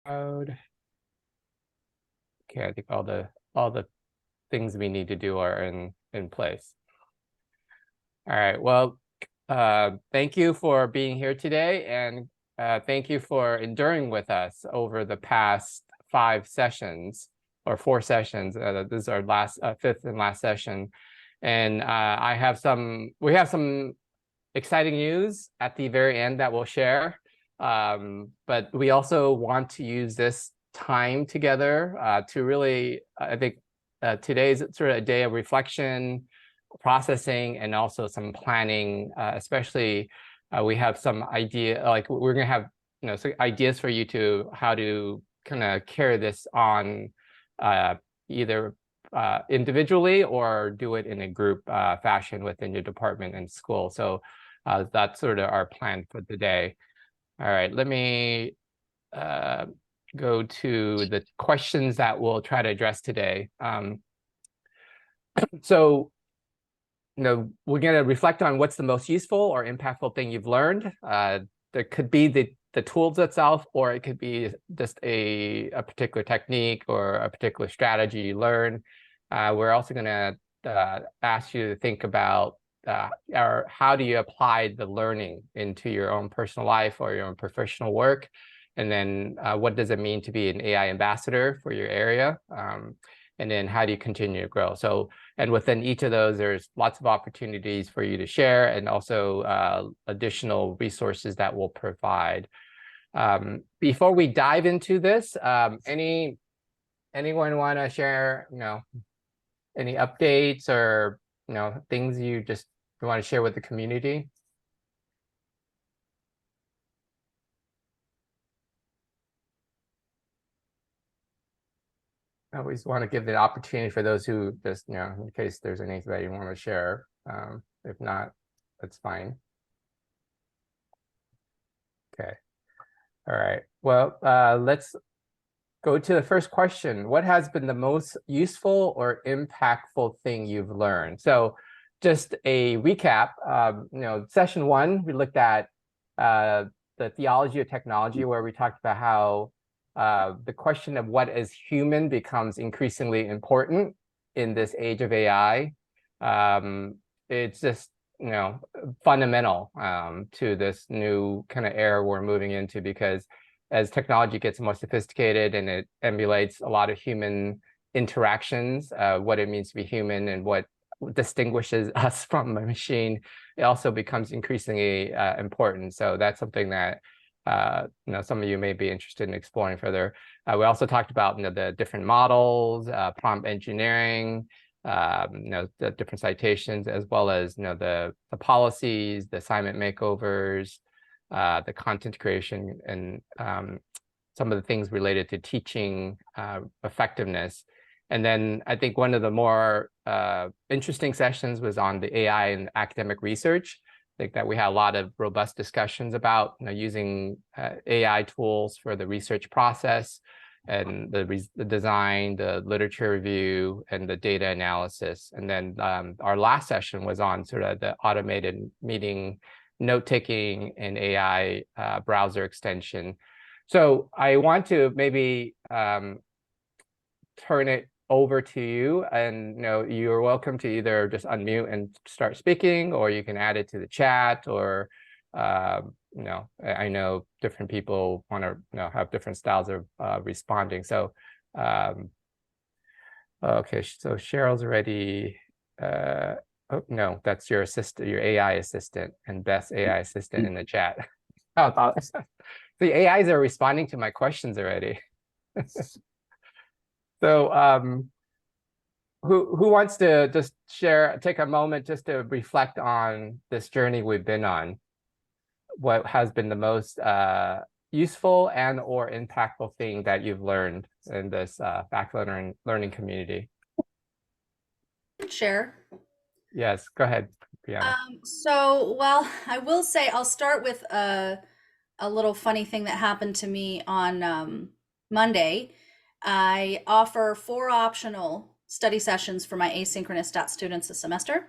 Code. Okay, I think all the things we need to do are in place. All right. Well, thank you for being here today, and thank you for enduring with us over the past 5 sessions or 4 sessions. This is our last fifth and last session, and we have some exciting news at the very end that we'll share. But we also want to use this time together to really, I think today's sort of a day of reflection, processing, and also some planning, especially we have some idea, like we're gonna have, some ideas for you to how to kind of carry this on either individually or do it in a group fashion within your department and school. So that's sort of our plan for the day. All right, let me go to the questions that we'll try to address today. So, we're going to reflect on what's the most useful or impactful thing you've learned. There could be the tools itself, or it could be just a particular technique or a particular strategy you learn. We're also going to ask you to think about how do you apply the learning into your own personal life or your own professional work? And then what does it mean to be an AI ambassador for your area? And then how do you continue to grow? So, and within each of those, there's lots of opportunities for you to share and also additional resources that we'll provide. Before we dive into this, anyone want to share, any updates or, things you want to share with the community? I always want to give the opportunity for those who just, in case there's anything that you want to share. If not, that's fine. Okay. All right. Well, let's go to the first question. What has been the most useful or impactful thing you've learned? So just a recap, session 1, we looked at the theology of technology, where we talked about how the question of what is human becomes increasingly important in this age of AI. It's just, fundamental to this new kind of era we're moving into, because as technology gets more sophisticated and it emulates a lot of human interactions, what it means to be human and what distinguishes us from a machine, it also becomes increasingly important. So that's something that some of you may be interested in exploring further. We also talked about the different models, prompt engineering, the different citations, as well as the policies, the assignment makeovers, the content creation, and some of the things related to teaching effectiveness. And then I think one of the more interesting sessions was on the AI and academic research. I think that we had a lot of robust discussions about using AI tools for the research process and the design, the literature review, and the data analysis. And then our last session was on sort of the automated meeting, note-taking, and AI browser extension. So I want to maybe turn it over to you, and you're welcome to either just unmute and start speaking, or you can add it to the chat, or I know different people want to have different styles of responding. So okay, so Cheryl's already oh no, that's your assistant, your AI assistant, and Beth's AI assistant in the chat. Oh, the AIs are responding to my questions already. So who wants to just take a moment just to reflect on this journey we've been on? What has been the most useful and or impactful thing that you've learned in this faculty learning community? Share. Yes, go ahead, Brianna. Well, I will say I'll start with a little funny thing that happened to me on Monday. I offer 4 optional study sessions for my asynchronous students this semester.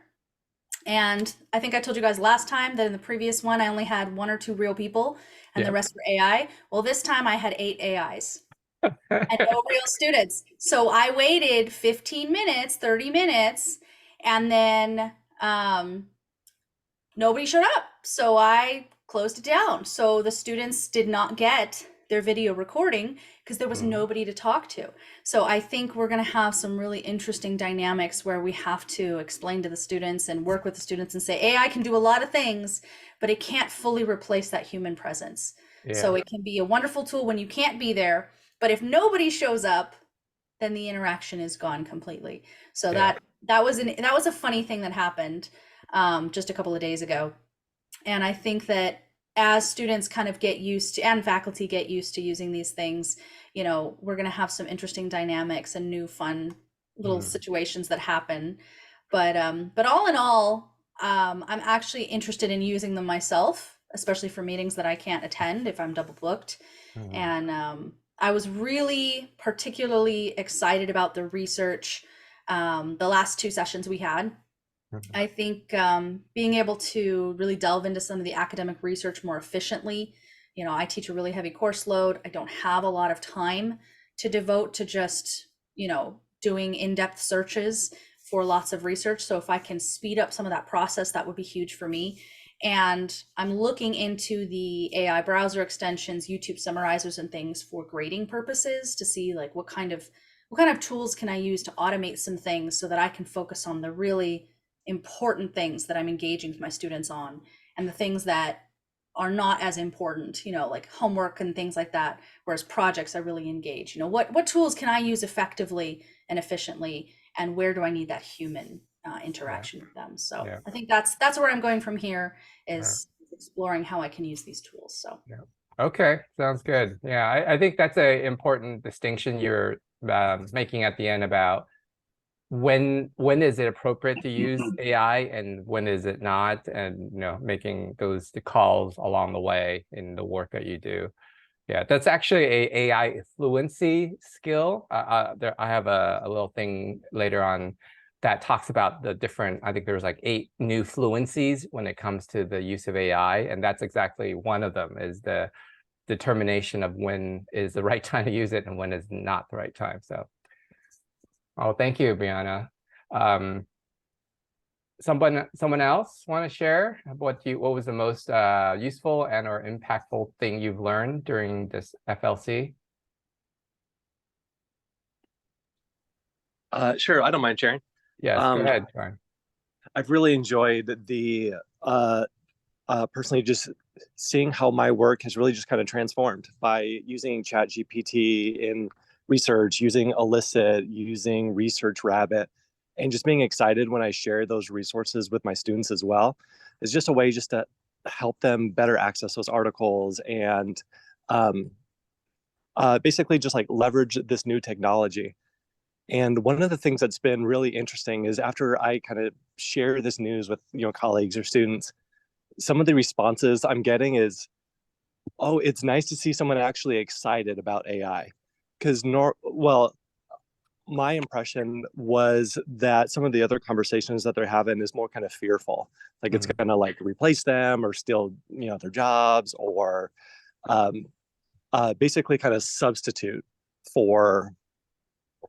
And I think I told you guys last time that in the previous one, I only had one or two real people and the Yep. rest were AI. Well, this time I had eight AIs and no real students. So I waited 15 minutes, 30 minutes, and then nobody showed up. So I closed it down. So the students did not get their video recording because there was Mm, nobody to talk to. So I think we're going to have some really interesting dynamics where we have to explain to the students and work with the students and say AI can do a lot of things, but it can't fully replace that human presence. yeah, So it can be a wonderful tool when you can't be there, but if nobody shows up, then the interaction is gone completely. So yeah. that was a funny thing that happened just a couple of days ago. And I think that as students kind of get used to, and faculty get used to using these things, you know, we're going to have some interesting dynamics and new fun little Mm, situations that happen. But all in all, I'm actually interested in using them myself, especially for meetings that I can't attend if I'm double booked. mm, And I was really particularly excited about the research the last two sessions we had. mm, I think being able to really delve into some of the academic research more efficiently. You know, I teach a really heavy course load. I don't have a lot of time to devote to just, you know, doing in-depth searches for lots of research. So if I can speed up some of that process, that would be huge for me. And I'm looking into the AI browser extensions, YouTube summarizers and things for grading purposes to see like what kind of tools can I use to automate some things so that I can focus on the really important things that I'm engaging with my students on, and the things that are not as important, you know, like homework and things like that. Whereas projects I really engage. You know, what tools can I use effectively and efficiently, and where do I need that human yeah, interaction with them? So yeah, I think that's where I'm going from here uh, is exploring how I can use these tools. So yeah. Okay, sounds good. Yeah, I think that's a important distinction you're making at the end about when is it appropriate to use AI and when is it not, and making those calls along the way in the work that you do. Yeah, that's actually a AI fluency skill. I have a little thing later on that talks about the different, I think there's like 8 new fluencies when it comes to the use of AI. And that's exactly one of them is the determination of when is the right time to use it and when is not the right time. So, oh, thank you, Brianna. Um, someone else want to share what was the most useful and or impactful thing you've learned during this FLC? Sure, I don't mind sharing. Yes, go Um, ahead, Brian. I've really enjoyed the personally just seeing how my work has really just kind of transformed by using ChatGPT in research, using Elicit, using Research Rabbit, and just being excited when I share those resources with my students as well. It's just a way just to help them better access those articles and um, basically just like leverage this new technology. And one of the things that's been really interesting is after I kind of share this news with colleagues or students, some of the responses I'm getting is, "Oh, it's nice to see someone actually excited about AI." Because my impression was that some of the other conversations that they're having is more kind of fearful, like it's Mhm. going to like replace them or steal their jobs or um, basically kind of substitute for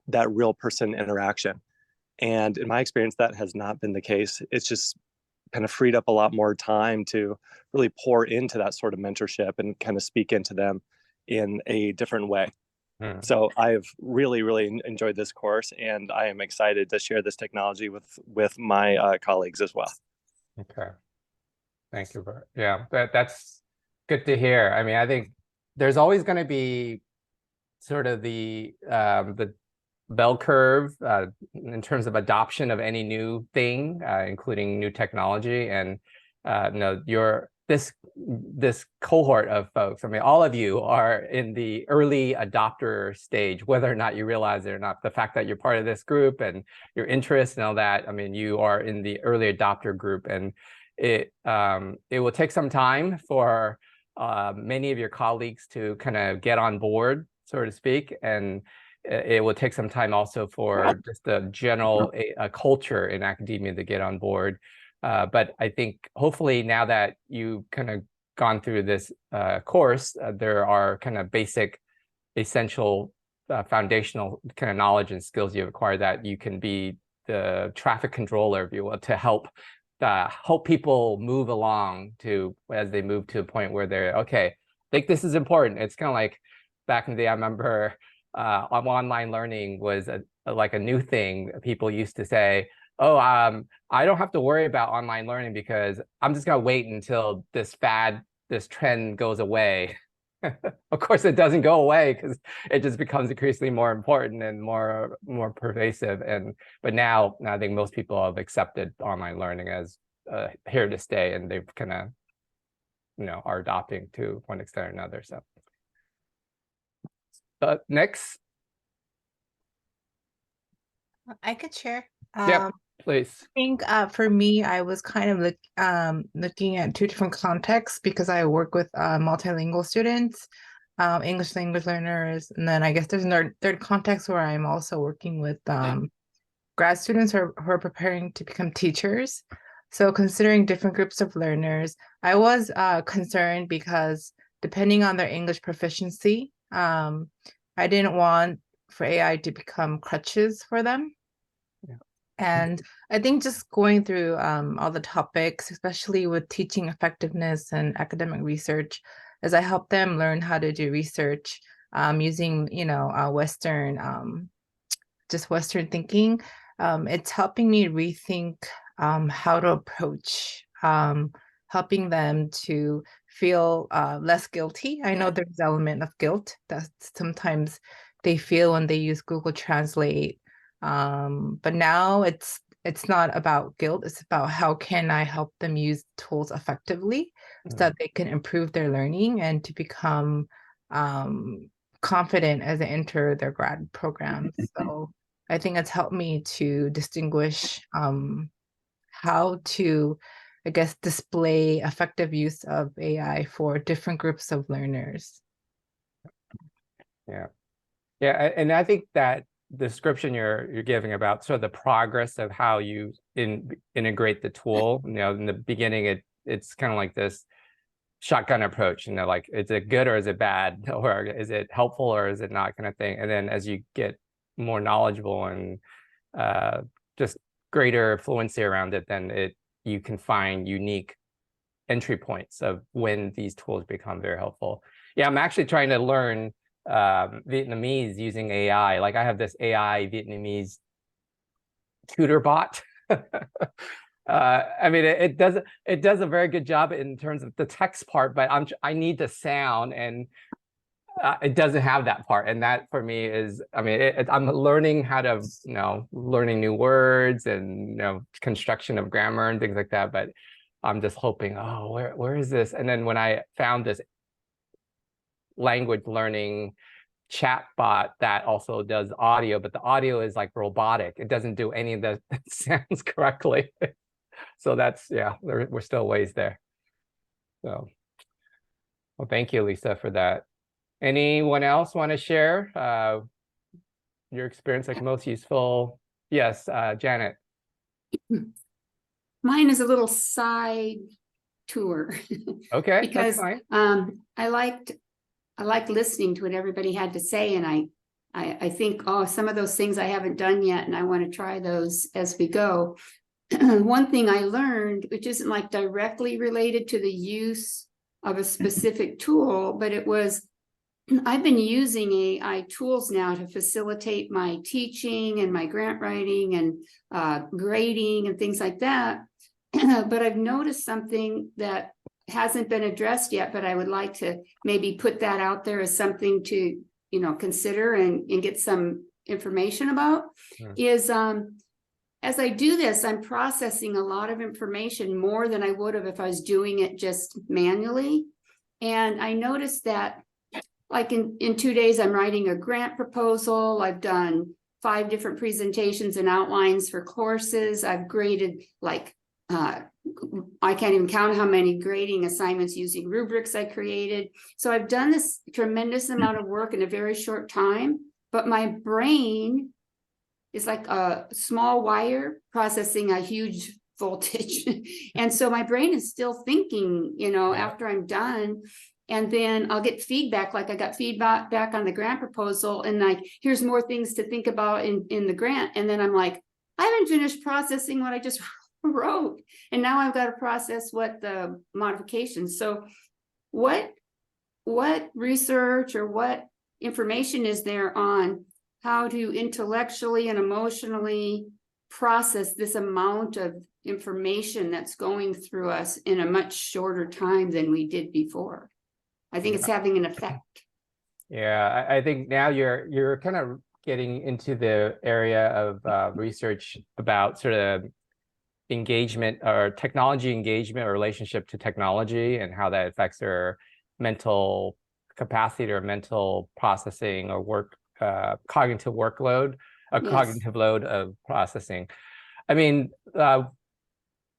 that real person interaction. And in my experience, that has not been the case. It's just kind of freed up a lot more time to really pour into that sort of mentorship and kind of speak into them in a different way. Hmm. So I've really, really enjoyed this course, and I am excited to share this technology with my colleagues as well. Okay, thank you. Yeah, that's good to hear. I mean, I think there's always going to be sort of the bell curve in terms of adoption of any new thing, including new technology. And your this cohort of folks, I mean, all of you are in the early adopter stage, whether or not you realize it or not. The fact that you're part of this group and your interests and all that, I mean, you are in the early adopter group, and it will take some time for many of your colleagues to kind of get on board, so to speak, and it will take some time also for just the general culture in academia to get on board. But I think hopefully now that you kind of gone through this course, there are kind of basic, essential, foundational kind of knowledge and skills you've acquired that you can be the traffic controller, if you will, to help people move along to as they move to a point where they're okay. I think this is important. It's kind of like back in the day. I remember online learning was like a new thing. People used to say, "Oh, I don't have to worry about online learning because I'm just gonna wait until this trend goes away." Of course, it doesn't go away because it just becomes increasingly more important and more pervasive. But now I think most people have accepted online learning as here to stay, and they've kind of are adopting to one extent or another. So next, I could share. yeah, please. I think for me, I was kind of looking at two different contexts because I work with multilingual students, English language learners, and then I guess there's a third context where I'm also working with grad students who are preparing to become teachers. So considering different groups of learners, I was concerned because depending on their English proficiency, I didn't want for AI to become crutches for them. And I think just going through all the topics, especially with teaching effectiveness and academic research, as I help them learn how to do research using, Western, just Western thinking, it's helping me rethink how to approach helping them to feel less guilty. I know there's an element of guilt that sometimes they feel when they use Google Translate. But now it's not about guilt. It's about how can I help them use tools effectively so that they can improve their learning and to become confident as they enter their grad programs. So I think it's helped me to distinguish how to, I guess, display effective use of AI for different groups of learners. Yeah, and I think that description you're giving about sort of the progress of how you integrate the tool. In the beginning, it's kind of like this shotgun approach. Like, is it good or is it bad, or is it helpful or is it not, kind of thing. And then as you get more knowledgeable and just greater fluency around it, then you can find unique entry points of when these tools become very helpful. Yeah, I'm actually trying to learn Vietnamese using AI. Like, I have this AI Vietnamese tutor bot. I mean, it does a very good job in terms of the text part, but I need the sound, and it doesn't have that part. And that for me is, I mean, I'm learning how to, learning new words and construction of grammar and things like that. But I'm just hoping, oh, where is this? And then when I found this language learning chat bot that also does audio, but the audio is like robotic. It doesn't do any of the sounds correctly. So that's, yeah, we're still ways there. So, well, thank you, Lisa, for that. Anyone else want to share your experience, like most useful? Yes, Janet. Mine is a little side tour. Okay, because that's fine. I liked listening to what everybody had to say, and I think, oh, some of those things I haven't done yet, and I want to try those as we go. One thing I learned, which isn't like directly related to the use of a specific tool, but it was, I've been using AI tools now to facilitate my teaching and my grant writing and grading and things like that. But I've noticed something that hasn't been addressed yet, but I would like to maybe put that out there as something to, consider and get some information about. Is as I do this, I'm processing a lot of information, more than I would have if I was doing it just manually. And I noticed that, like in 2 days, I'm writing a grant proposal. I've done 5 different presentations and outlines for courses. I've graded like, I can't even count how many grading assignments using rubrics I created. So I've done this tremendous amount of work in a very short time, but my brain is like a small wire processing a huge voltage. And so my brain is still thinking, you know, after I'm done. And then I'll get feedback, like I got feedback back on the grant proposal, and like, here's more things to think about in the grant. And then I'm like, I haven't finished processing what I just wrote. And now I've got to process what the modifications. So what research or what information is there on how to intellectually and emotionally process this amount of information that's going through us in a much shorter time than we did before? I think it's having an effect. Yeah, I think now you're kind of getting into the area of research about sort of engagement or technology engagement or relationship to technology and how that affects their mental capacity or mental processing or work cognitive workload, a Yes. cognitive load of processing. I mean,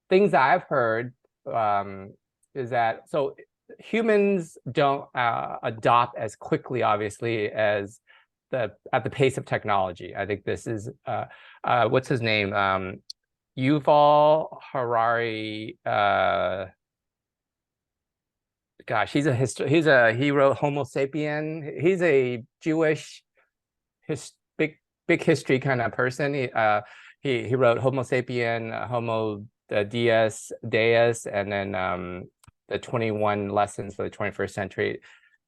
things that I've heard is that so humans don't adopt as quickly, obviously, as at the pace of technology. I think this is what's his name? Yuval Harari. Gosh, he wrote Homo sapien. He's a Jewish big history kind of person. He wrote Homo sapien, Homo Deus, and then the 21 lessons for the 21st century.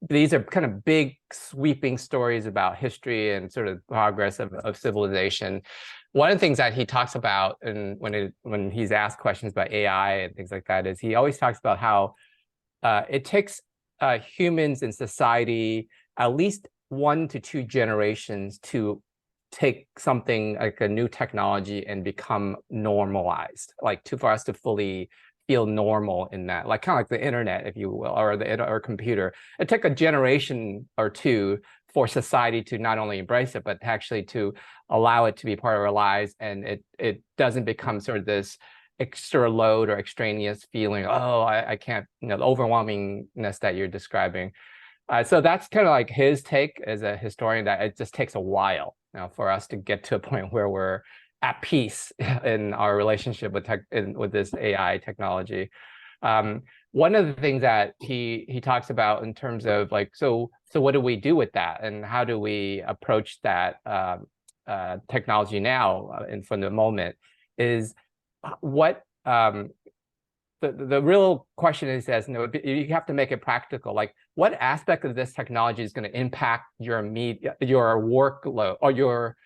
These are kind of big sweeping stories about history and sort of progress of civilization. One of the things that he talks about, and when he's asked questions about AI and things like that, is he always talks about how it takes humans in society at least 1 to 2 generations to take something like a new technology and become normalized, like for us to fully feel normal in that, like kind of like the internet, if you will, or computer. It took a generation or two for society to not only embrace it, but actually to allow it to be part of our lives, and it doesn't become sort of this extra load or extraneous feeling. Oh, I can't, you know, the overwhelmingness that you're describing. So that's kind of like his take as a historian, that it just takes a while now for us to get to a point where we're at peace in our relationship with this AI technology. One of the things that he talks about in terms of like, so what do we do with that, and how do we approach that technology now and from the moment, is what the real question is, as you know, you have to make it practical. Like, what aspect of this technology is going to impact your workload, or your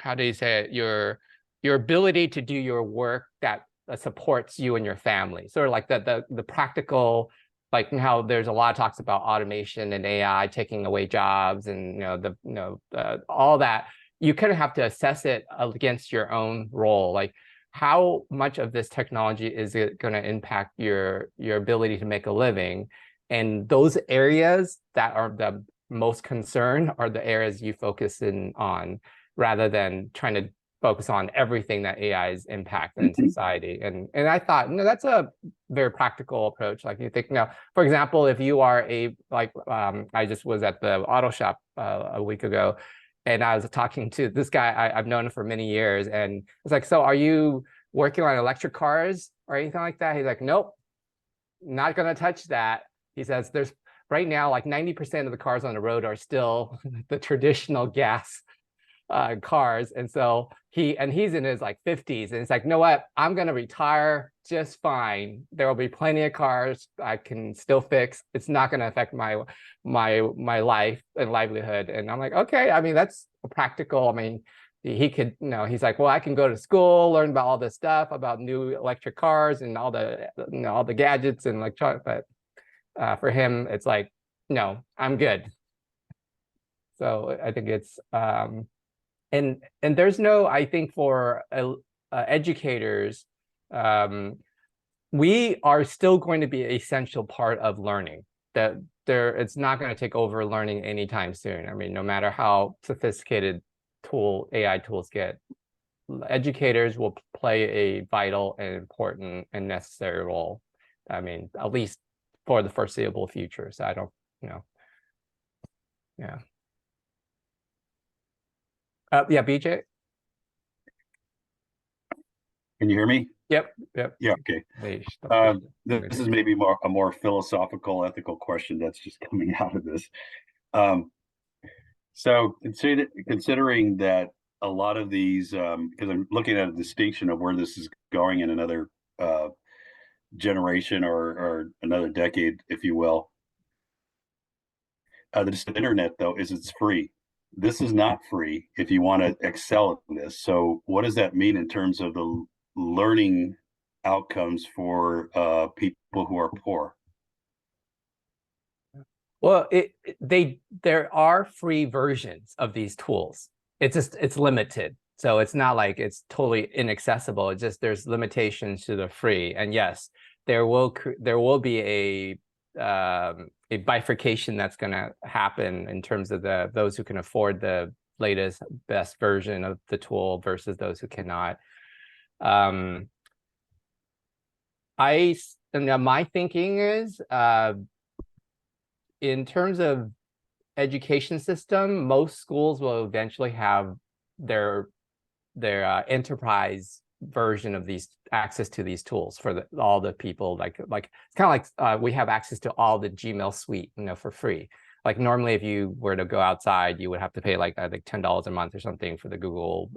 how do you say it, your ability to do your work that supports you and your family? Sort of like the practical, like how there's a lot of talks about automation and AI taking away jobs, and all that. You kind of have to assess it against your own role. Like, how much of this technology is it going to impact your ability to make a living? And those areas that are the most concerned are the areas you focus in on, rather than trying to focus on everything that AI's impact in society. And I thought, that's a very practical approach. Like, you think, for example, if you are I just was at the auto shop a week ago, and I was talking to this guy I've known for many years, and it's like, so are you working on electric cars or anything like that? He's like, nope, not going to touch that. He says there's right now like 90% of the cars on the road are still the traditional gas cars. And so he's in his like 50s, and it's like, know what, I'm going to retire just fine. There will be plenty of cars I can still fix. It's not going to affect my life and livelihood. And I'm like, okay, I mean, that's practical. I mean, he could, he's like, well, I can go to school, learn about all this stuff about new electric cars and all the gadgets and electronic, but for him, it's like, no, I'm good. So I think it's and there's no, I think for educators, we are still going to be an essential part of learning. That it's not going to take over learning anytime soon. I mean, no matter how sophisticated AI tools get, educators will play a vital and important and necessary role. I mean, at least for the foreseeable future. So I don't, yeah. Yeah, BJ? Can you hear me? Yep. Yeah, okay. Wait, This is maybe a more philosophical, ethical question that's just coming out of this. So considering that a lot of these, because I'm looking at a distinction of where this is going in another generation or another decade, if you will. The internet, though, is it's free. This is not free if you want to excel in this. So what does that mean in terms of the learning outcomes for people who are poor? Well, there are free versions of these tools. It's limited. So it's not like it's totally inaccessible. It's just there's limitations to the free. And yes, there will be a bifurcation that's going to happen in terms of those who can afford the latest, best version of the tool versus those who cannot. My thinking is, in terms of education system, most schools will eventually have their enterprise version of these, access to these tools for all the people. Like it's kind of like we have access to all the Gmail suite, for free. Like normally, if you were to go outside, you would have to pay like I think $10 a month or something for the Google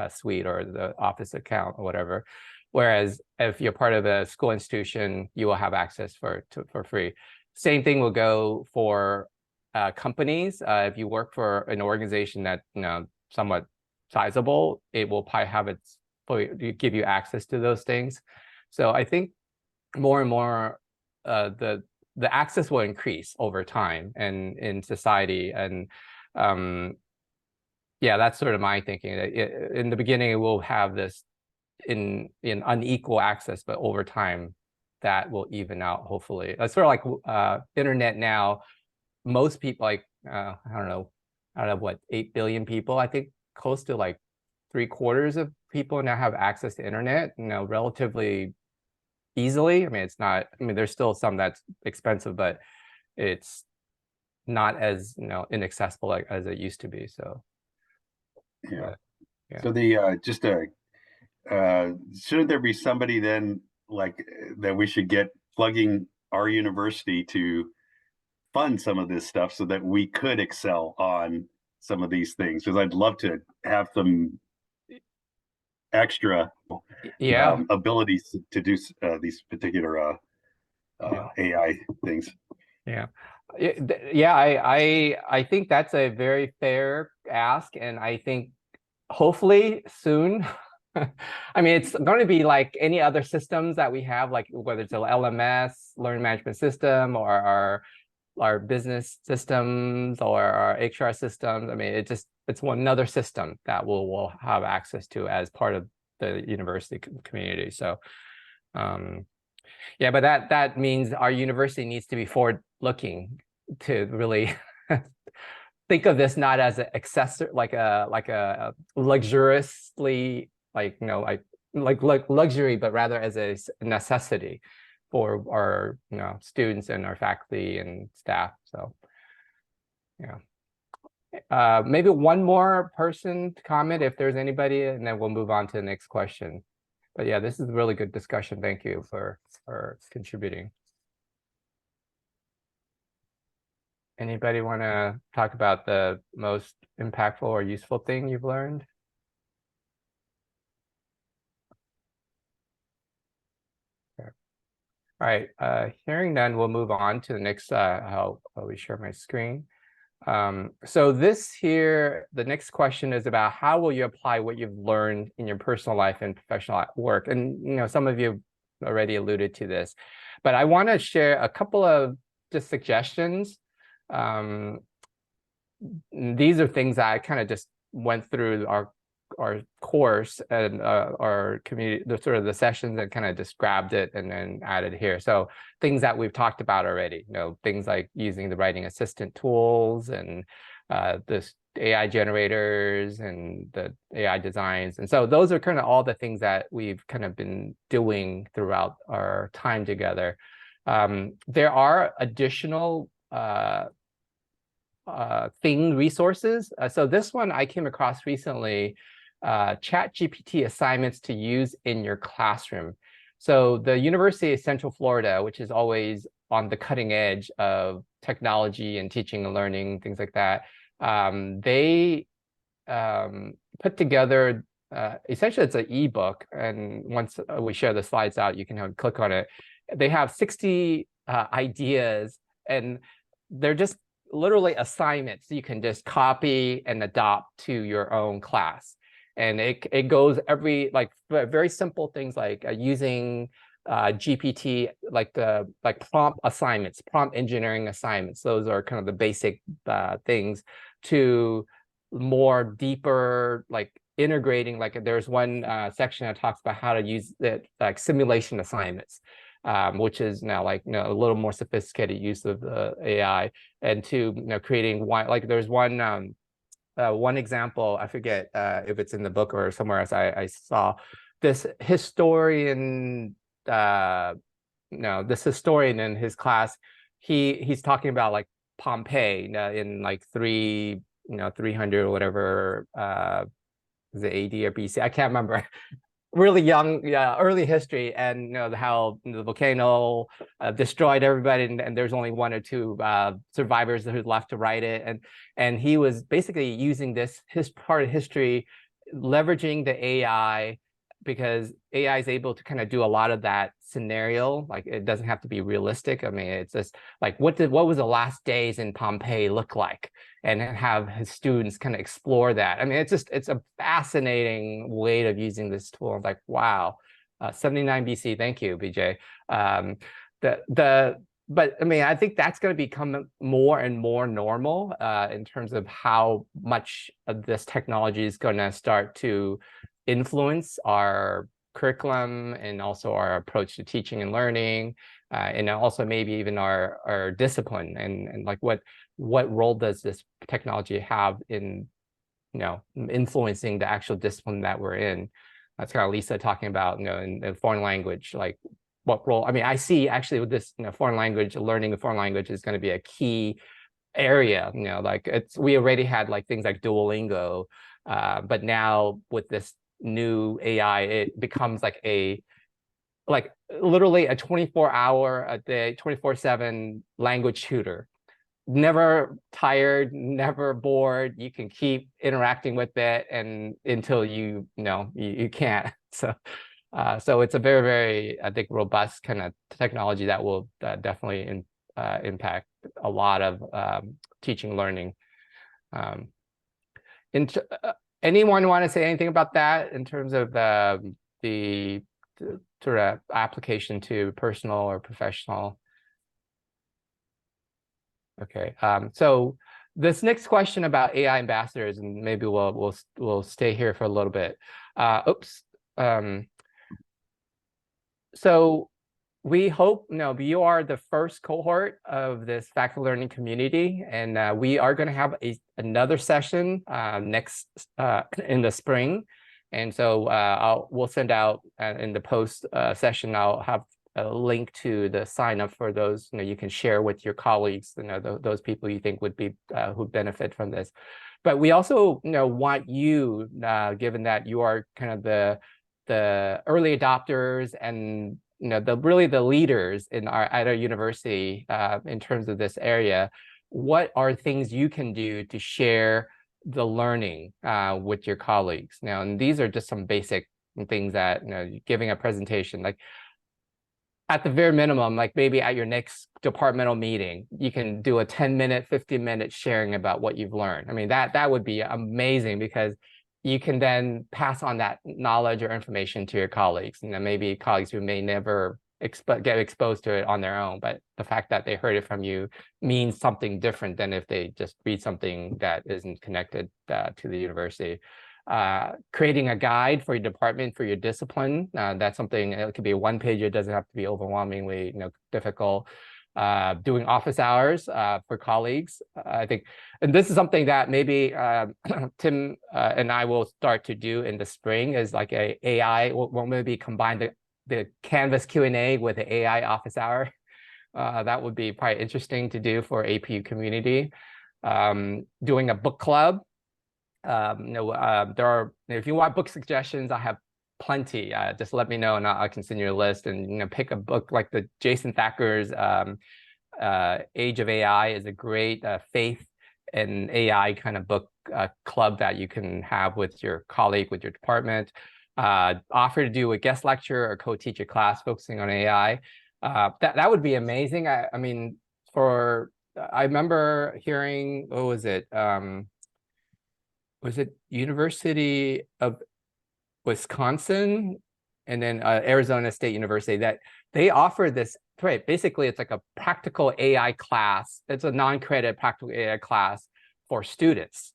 suite or the Office account or whatever. Whereas if you're part of a school institution, you will have access for free. Same thing will go for companies. If you work for an organization that somewhat sizable, it will probably have give you access to those things. So I think more and more the access will increase over time and in society. And yeah, that's sort of my thinking. In the beginning, it will have this in unequal access, but over time that will even out, hopefully. It's sort of like internet now. Most people, like I don't know what, 8 billion people, I think close to like 3/4 of people now have access to internet, relatively easily. I mean, it's not, there's still some that's expensive, but it's not as inaccessible as it used to be. So Yeah. Yeah. So shouldn't there be somebody then like that we should get plugging our university to fund some of this stuff so that we could excel on some of these things? Because I'd love to have some extra abilities to do these particular AI things. Yeah. I think that's a very fair ask, and I think hopefully soon. I mean, it's going to be like any other systems that we have, like whether it's an LMS, learning management system, or our business systems or our HR systems. I mean, it's another system that we'll have access to as part of the university community. So yeah, but that means our university needs to be forward looking to really think of this not as an accessory, like a luxuriously, like luxury, but rather as a necessity for our students and our faculty and staff. So yeah, maybe one more person to comment if there's anybody, and then we'll move on to the next question. But yeah, this is a really good discussion. Thank you for contributing. Anybody want to talk about the most impactful or useful thing you've learned? Okay. All right, hearing none, we'll move on to the next. I'll share my screen. So this here, the next question is about how will you apply what you've learned in your personal life and professional work? And some of you already alluded to this, but I want to share a couple of just suggestions. These are things that I kind of just went through our course and our community, the sessions, and kind of just grabbed it and then added here. So things that we've talked about already, things like using the writing assistant tools and this AI generators and the AI designs. And so those are kind of all the things that we've kind of been doing throughout our time together. There are additional resources. So this one I came across recently. Chat GPT assignments to use in your classroom. So the University of Central Florida, which is always on the cutting edge of technology and teaching and learning, things like that, they put together, essentially it's an ebook. And once we share the slides out, you can click on it. They have 60 ideas, and they're just literally assignments you can just copy and adopt to your own class. And it goes like very simple things like using GPT, like prompt assignments, prompt engineering assignments. Those are kind of the basic things, to more deeper, like integrating. Like there's one section that talks about how to use it, like simulation assignments, which is now like a little more sophisticated use of the AI, and to creating one, like there's one one example, I forget if it's in the book or somewhere else, I saw this historian, this historian in his class, he's talking about like Pompeii in like 300 or whatever, is it AD or BC? I can't remember. Really young, early history, and how the volcano destroyed everybody, and there's only one or two survivors who's left to write it, and he was basically using his part of history, leveraging the AI, because AI is able to kind of do a lot of that scenario. Like it doesn't have to be realistic. I mean, it's just like what was the last days in Pompeii look like, and have his students kind of explore that. I mean, it's a fascinating way of using this tool. I'm like, wow, 79 BC. Thank you, BJ. But I mean, I think that's going to become more and more normal in terms of how much of this technology is going to start to influence our curriculum, and also our approach to teaching and learning, and also maybe even our discipline, and like what role does this technology have in influencing the actual discipline that we're in. That's kind of Lisa talking about in foreign language, like what role. I mean, I see actually with this foreign language, learning a foreign language is going to be a key area. Like we already had like things like Duolingo, but now with this new AI, it becomes like literally a 24-hour a day, 24/7 language tutor. Never tired, never bored. You can keep interacting with it and until you can't. So it's a very, very, I think, robust kind of technology that will definitely impact a lot of teaching, learning. Anyone want to say anything about that in terms of the sort of application to personal or professional? Okay, so this next question about AI ambassadors, and maybe we'll stay here for a little bit. So we hope you are the first cohort of this faculty learning community, and we are going to have another session next in the spring, and so we'll send out in the post session. I'll have a link to the sign up for those. You can share with your colleagues. Those people you think would be who benefit from this. But we also want you, given that you are kind of the early adopters and really the leaders at our university in terms of this area, what are things you can do to share the learning with your colleagues? And these are just some basic things that giving a presentation, like at the very minimum, like maybe at your next departmental meeting, you can do a 10-minute, 15-minute sharing about what you've learned. I mean, that would be amazing, because you can then pass on that knowledge or information to your colleagues, and then maybe colleagues who may never get exposed to it on their own, but the fact that they heard it from you means something different than if they just read something that isn't connected to the university. Creating a guide for your department, for your discipline, that's something. It could be a one-pager. It doesn't have to be overwhelmingly difficult. Doing office hours for colleagues, I think, and this is something that maybe Tim and I will start to do in the spring, is like a AI. We'll maybe combine the Canvas Q&A with the AI office hour. That would be probably interesting to do for APU community. Doing a book club. there are, if you want book suggestions, I have plenty. Just let me know and I can send you a list, and pick a book like the Jason Thacker's Age of AI is a great faith and AI kind of book club that you can have with your colleague, with your department. Offer to do a guest lecture or co-teach a class focusing on AI. That would be amazing. I mean, I remember hearing, what was it? Was it University of Wisconsin and then Arizona State University, that they offer this, right? Basically, it's like a practical AI class. It's a non-credit practical AI class for students.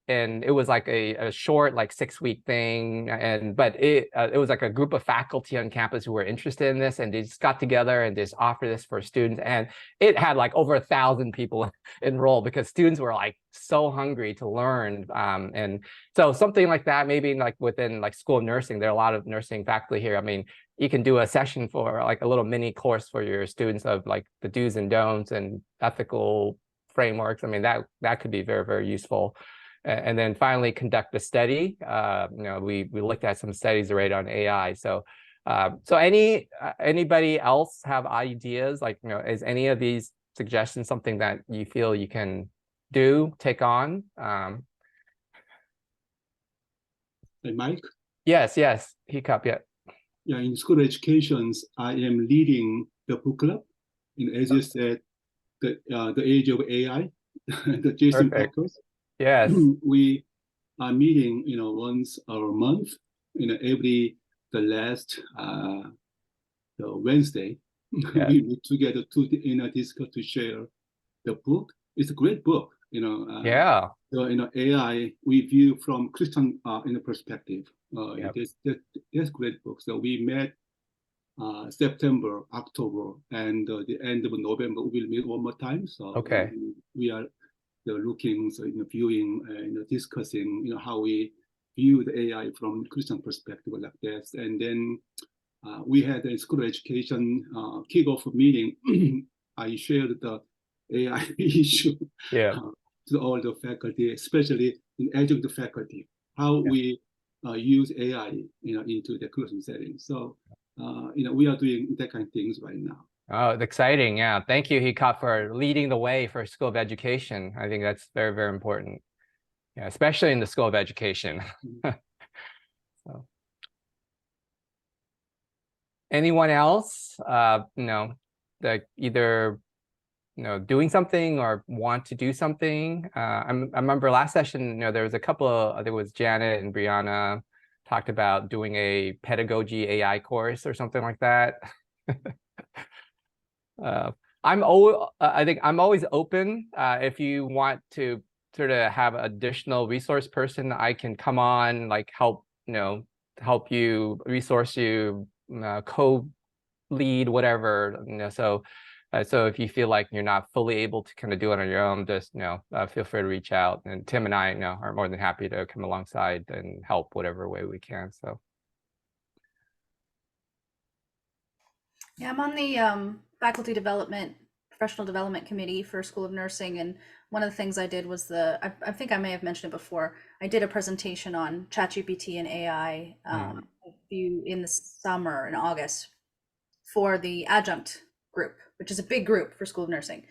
And it was like a short, like 6-week thing. But it was like a group of faculty on campus who were interested in this, and they just got together and just offered this for students. And it had like over 1,000 people enroll because students were like so hungry to learn. And so something like that, maybe like within like School of Nursing, there are a lot of nursing faculty here. I mean, you can do a session for like a little mini course for your students of like the do's and don'ts and ethical frameworks. I mean, that could be very, very useful. And then finally conduct a study. We looked at some studies already on AI. So anybody else have ideas? Like, is any of these suggestions something that you feel you can take on? Hey, Mike? Yes, Hiccup, yeah. Yeah, in school educations, I am leading the book club. As you said, the age of AI, the Jason Perfect. Packers. Yes. We are meeting, once a month, the last the Wednesday. Yeah. We meet together to discuss, to share the book. It's a great book, Yeah. So, AI we view from Christian perspective. Yep. That's great book. So we met September, October, and the end of November we'll meet one more time. So Okay. we are looking, so viewing, discussing, how we view the AI from Christian perspective like that. And then we had a school education kickoff meeting. I shared the AI issue Yeah. to all the faculty, especially in adjunct faculty, how we use AI, into the classroom setting. So, we are doing that kind of things right now. Oh, it's exciting. Yeah. Thank you, Hiccup, for leading the way for School of Education. I think that's very, very important. Yeah, especially in the School of Education. So, anyone else, that either, doing something or want to do something? I remember last session, there was a couple of, I think it was Janet and Brianna talked about doing a pedagogy AI course or something like that. I think I'm always open. If you want to sort of have additional resource person, I can come on, like help you, resource you, co-lead, whatever. So if you feel like you're not fully able to kind of do it on your own, just feel free to reach out. And Tim and I are more than happy to come alongside and help whatever way we can. So. Yeah, I'm on the faculty development, professional development committee for School of Nursing. And one of the things I did was I think I may have mentioned it before, I did a presentation on ChatGPT and AI in the summer, in August, for the adjunct group, which is a big group for School of Nursing.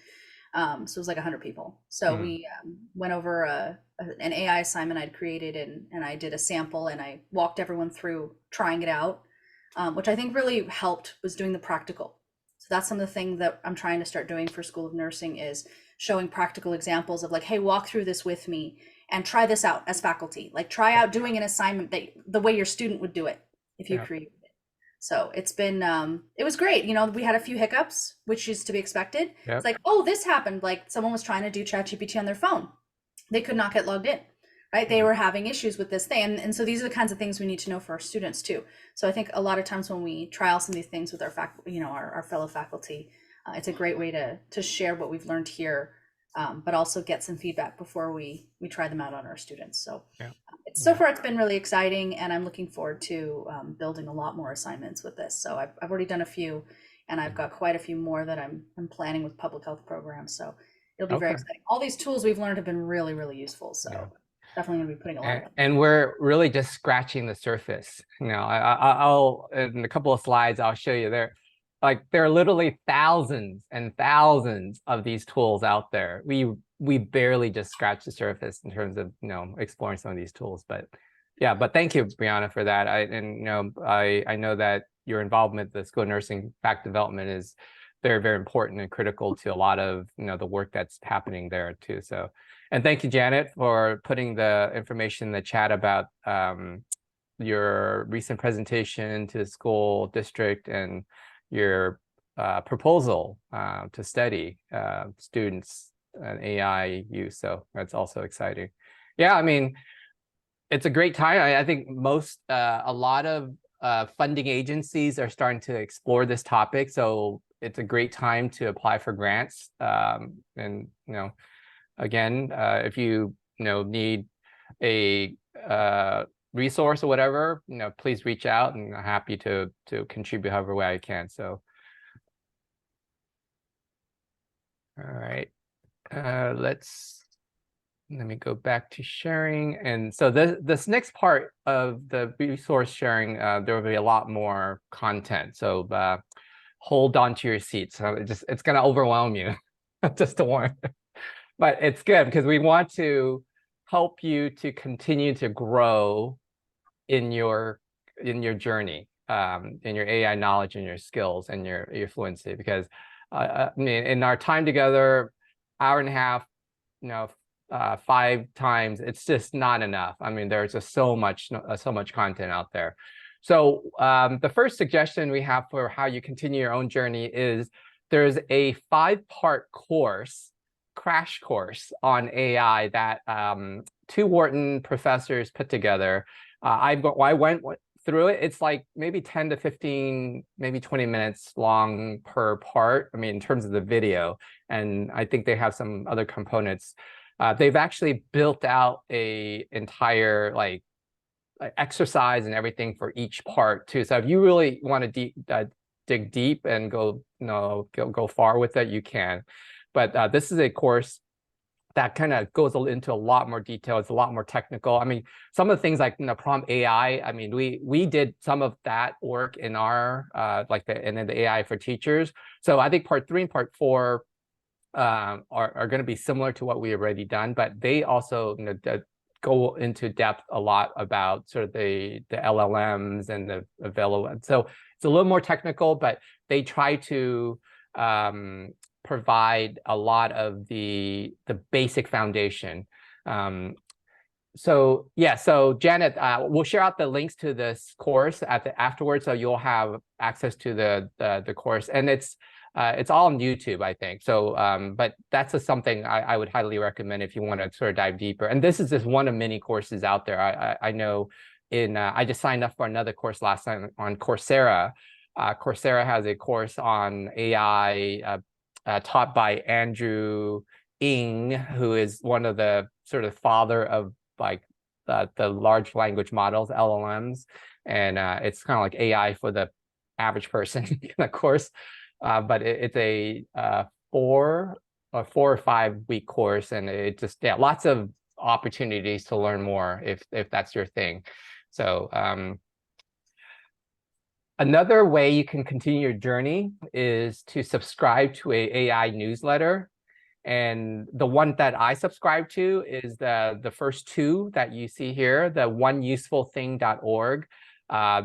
So it was like 100 people. So we went over an AI assignment I'd created, and I did a sample, and I walked everyone through trying it out. Which I think really helped was doing the practical. So that's some of the things that I'm trying to start doing for School of Nursing, is showing practical examples of like, hey, walk through this with me and try this out as faculty. Like, try out doing an assignment the way your student would do it if you created it. So it's been, it was great. We had a few hiccups, which is to be expected. It's like, oh, this happened. Like, someone was trying to do ChatGPT on their phone. They could not get logged in. Right, they were having issues with this thing, and so these are the kinds of things we need to know for our students too. So I think a lot of times when we trial some of these things with our our fellow faculty, it's a great way to share what we've learned here, but also get some feedback before we try them out on our students. So so far it's been really exciting, and I'm looking forward to building a lot more assignments with this. So I've already done a few, and I've got quite a few more that I'm planning with public health programs. So it'll be very exciting. All these tools we've learned have been really, really useful. So. definitely gonna be putting a lot of them. And we're really just scratching the surface. I'll in a couple of slides I'll show you there are literally thousands and thousands of these tools out there. We barely just scratch the surface in terms of exploring some of these tools. But yeah, but thank you, Brianna, for that. I know that your involvement with the School of Nursing fact development is very, very important and critical to a lot of the work that's happening there too. So, and thank you, Janet, for putting the information in the chat about your recent presentation to the school district and your proposal to study students and AI use. So that's also exciting. Yeah, I mean, it's a great time. I think a lot of funding agencies are starting to explore this topic. So it's a great time to apply for grants. And again, if you need a resource or whatever, please reach out, and I'm happy to contribute however way I can. So, all right, let me go back to sharing. And so this next part of the resource sharing, there will be a lot more content. So hold on to your seats. So it's going to overwhelm you, just to warn. But it's good because we want to help you to continue to grow in your journey, in your AI knowledge and your skills and your fluency. Because I mean, in our time together, hour and a half, 5 times, it's just not enough. I mean, there's just so much content out there. So the first suggestion we have for how you continue your own journey is there's a 5-part course, crash course on AI that 2 Wharton professors put together. I went through it. It's like maybe 10 to 15, maybe 20 minutes long per part. I mean, in terms of the video, and I think they have some other components. They've actually built out a entire exercise and everything for each part too. So if you really want to dig deep and go far with it, you can. But this is a course that kind of goes into a lot more detail. It's a lot more technical. I mean, some of the things like prompt AI. I mean, we did some of that work in our and then the AI for teachers. So I think part 3 and part 4 are going to be similar to what we already done, but they also go into depth a lot about sort of the LLMs and the available. So it's a little more technical, but they try to provide a lot of the basic foundation. So yeah, so Janet, we'll share out the links to this course afterwards, so you'll have access to the course, and it's all on YouTube, I think. So, but that's something I would highly recommend if you want to sort of dive deeper. And this is just one of many courses out there. I know I just signed up for another course last time on Coursera. Coursera has a course on AI taught by Andrew Ng, who is one of the sort of father of the large language models, LLMs. And it's kind of like AI for the average person, of course. But it's a 4 or 5 week course, and it just lots of opportunities to learn more if that's your thing. So another way you can continue your journey is to subscribe to a AI newsletter. And the one that I subscribe to is the first 2 that you see here, the oneusefulthing.org.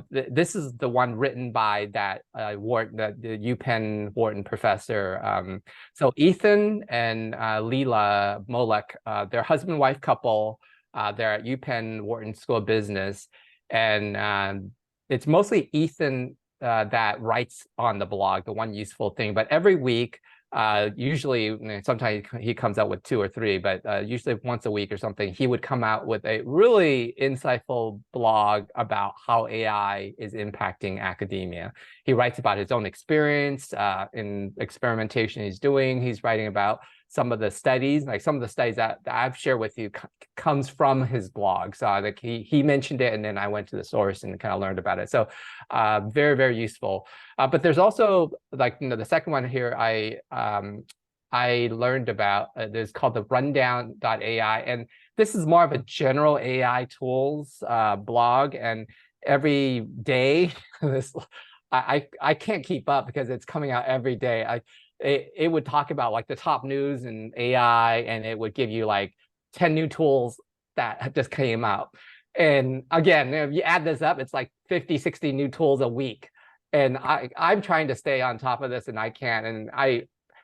This is the one written by that the UPenn Wharton professor. So Ethan and Leela Molek, they're husband-wife couple. They're at UPenn Wharton School of Business, and it's mostly Ethan that writes on the blog, the One Useful Thing. But every week, usually, sometimes he comes out with 2 or 3, but usually once a week or something, he would come out with a really insightful blog about how AI is impacting academia. He writes about his own experience in experimentation he's doing. He's writing about some of the studies, like some of the studies that I've shared with you comes from his blog. So like he mentioned it, and then I went to the source and kind of learned about it. So very, very useful. But there's also the second one here. I learned about. It's called the rundown.ai. And this is more of a general AI tools blog. And every day, this I can't keep up because it's coming out every day. It would talk about like the top news in AI, and it would give you like 10 new tools that just came out. And again, if you add this up, it's like 50, 60 new tools a week. And I'm trying to stay on top of this, and I can't. And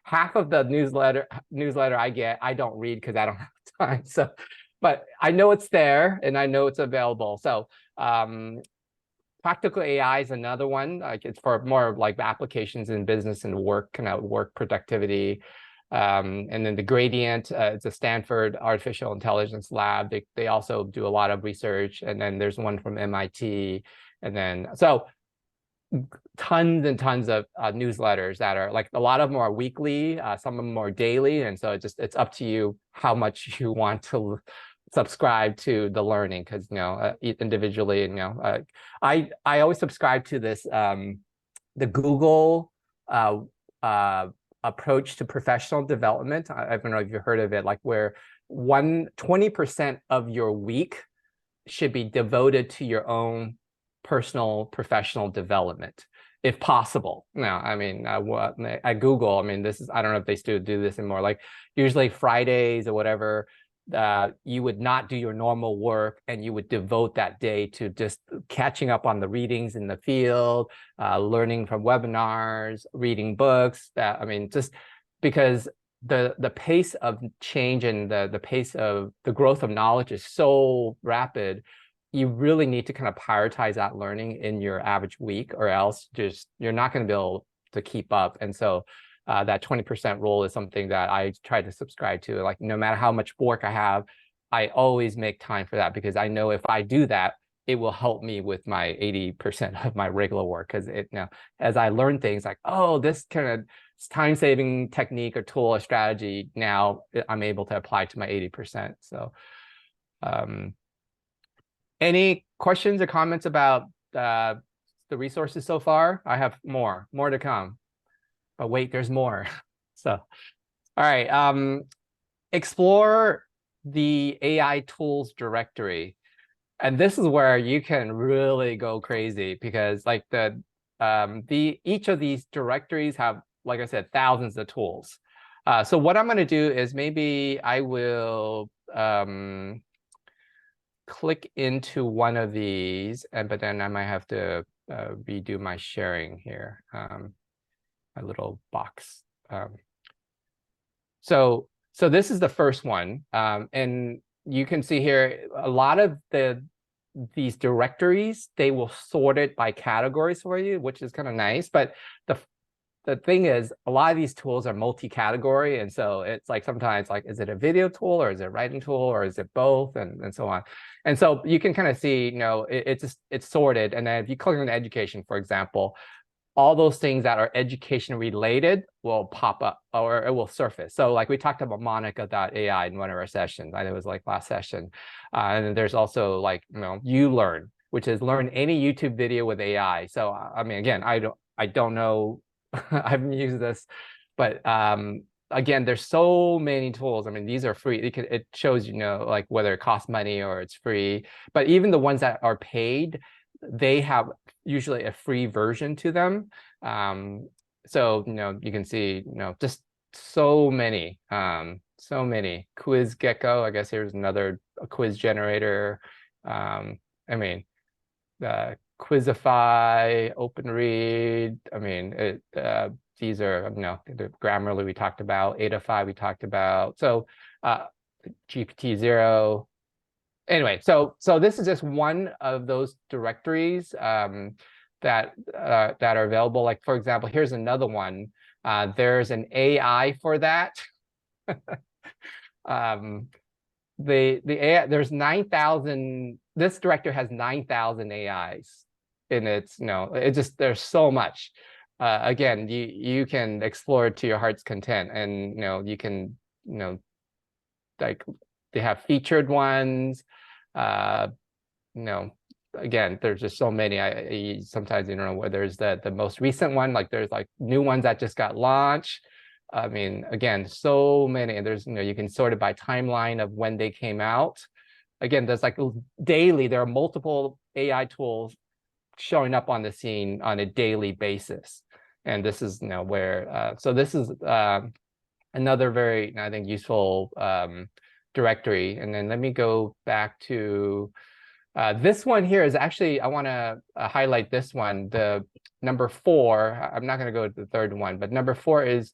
half of the newsletter I get, I don't read because I don't have time. So, but I know it's there and I know it's available. So practical AI is another one. Like it's for more like applications in business and work, kind of work productivity. And then the Gradient, it's a Stanford artificial intelligence lab. They also do a lot of research. And then there's one from MIT. And then, so tons and tons of newsletters that are like, a lot of them are weekly, some of them are daily. And so it's up to you how much you want to subscribe to the learning, because individually, I always subscribe to this the Google approach to professional development. I don't know if you've heard of it, like where 20% of your week should be devoted to your own personal professional development, if possible. Now, I mean, at Google, I mean, this is, I don't know if they still do this anymore, like usually Fridays or whatever, you would not do your normal work, and you would devote that day to just catching up on the readings in the field, learning from webinars, reading books. I mean, just because the pace of change and the pace of the growth of knowledge is so rapid, you really need to kind of prioritize that learning in your average week, or else just you're not going to be able to keep up. And so that 20% rule is something that I try to subscribe to. Like no matter how much work I have, I always make time for that, because I know if I do that, it will help me with my 80% of my regular work. Because as I learn things like, oh, this kind of time-saving technique or tool or strategy, now I'm able to apply to my 80%. So any questions or comments about the resources so far? I have more to come. But wait, there's more. So, all right. Explore the AI tools directory. And this is where you can really go crazy, because like each of these directories have, like I said, thousands of tools. So what I'm going to do is maybe I will click into one of these, but then I might have to redo my sharing here. My little box. So this is the first one, and you can see here a lot of these directories, they will sort it by categories for you, which is kind of nice. But the thing is, a lot of these tools are multi-category, and so it's like sometimes like, is it a video tool, or is it a writing tool, or is it both, and so on. And so you can kind of see, it's sorted. And then if you click on education, for example, all those things that are education related will pop up, or it will surface. So like we talked about Monica.ai in one of our sessions. I think it was like last session. And then there's also like, YouLearn, which is learn any YouTube video with AI. So, I mean, again, I don't know, I haven't used this, but again, there's so many tools. I mean, these are free. It shows, like whether it costs money or it's free. But even the ones that are paid, they have usually a free version to them. So, you can see, just so many. Quiz Gecko, I guess here's another quiz generator. I mean, Quizify, OpenRead. I mean, these are, the Grammarly we talked about, Adafruit we talked about. So GPT-0. Anyway, so this is just one of those directories that are available. Like, for example, here's another one. There's an AI for that. The AI, there's 9,000. This directory has 9,000 AIs in its. It just, there's so much. Again, you can explore it to your heart's content, and you can like they have featured ones. Again, there's just so many. Sometimes you don't know where there's the most recent one. Like there's like new ones that just got launched. I mean, again, so many, and there's, you can sort it by timeline of when they came out. Again, there's like daily, there are multiple AI tools showing up on the scene on a daily basis. And this is where, so this is another very, I think, useful directory. And then let me go back to this one here is actually, I want to highlight this one, the number 4. I'm not going to go to the third one, but number 4 is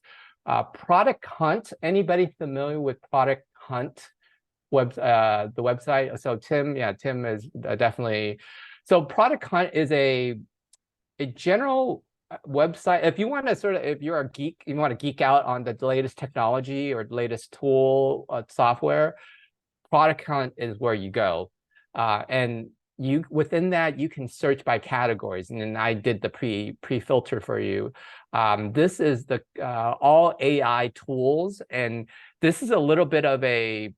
Product Hunt. Anybody familiar with Product Hunt? The website? So Tim is definitely. So Product Hunt is a general website. If you want to if you're a geek, you want to geek out on the latest technology or latest tool software, Product Hunt is where you go. And within that, you can search by categories. And then I did the pre-filter for you. This is the all AI tools. And this is a little bit of a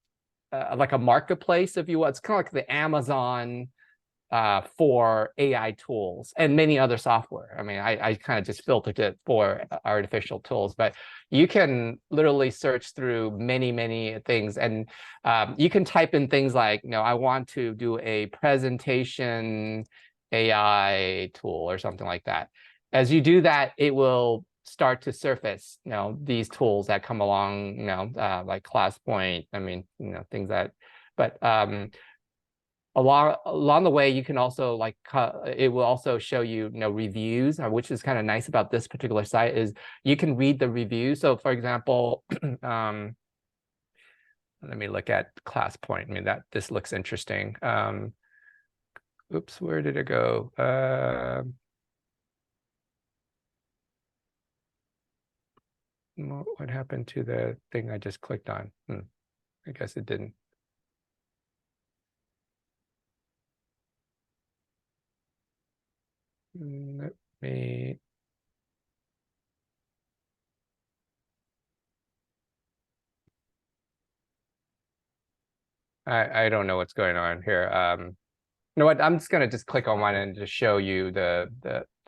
like a marketplace, if you will. It's kind of like the Amazon for AI tools and many other software. I mean, I kind of just filtered it for artificial tools, but you can literally search through many things, and you can type in things like, I want to do a presentation AI tool or something like that. As you do that, it will start to surface, these tools that come along, like ClassPoint. I mean, things that, but along the way, you can also it will also show you, reviews, which is kind of nice about this particular site is you can read the reviews. So for example, let me look at ClassPoint. I mean, this looks interesting. Oops, where did it go? What happened to the thing I just clicked on? I guess it didn't. Let me. I don't know what's going on here. You know what? I'm just gonna click on one and just show you the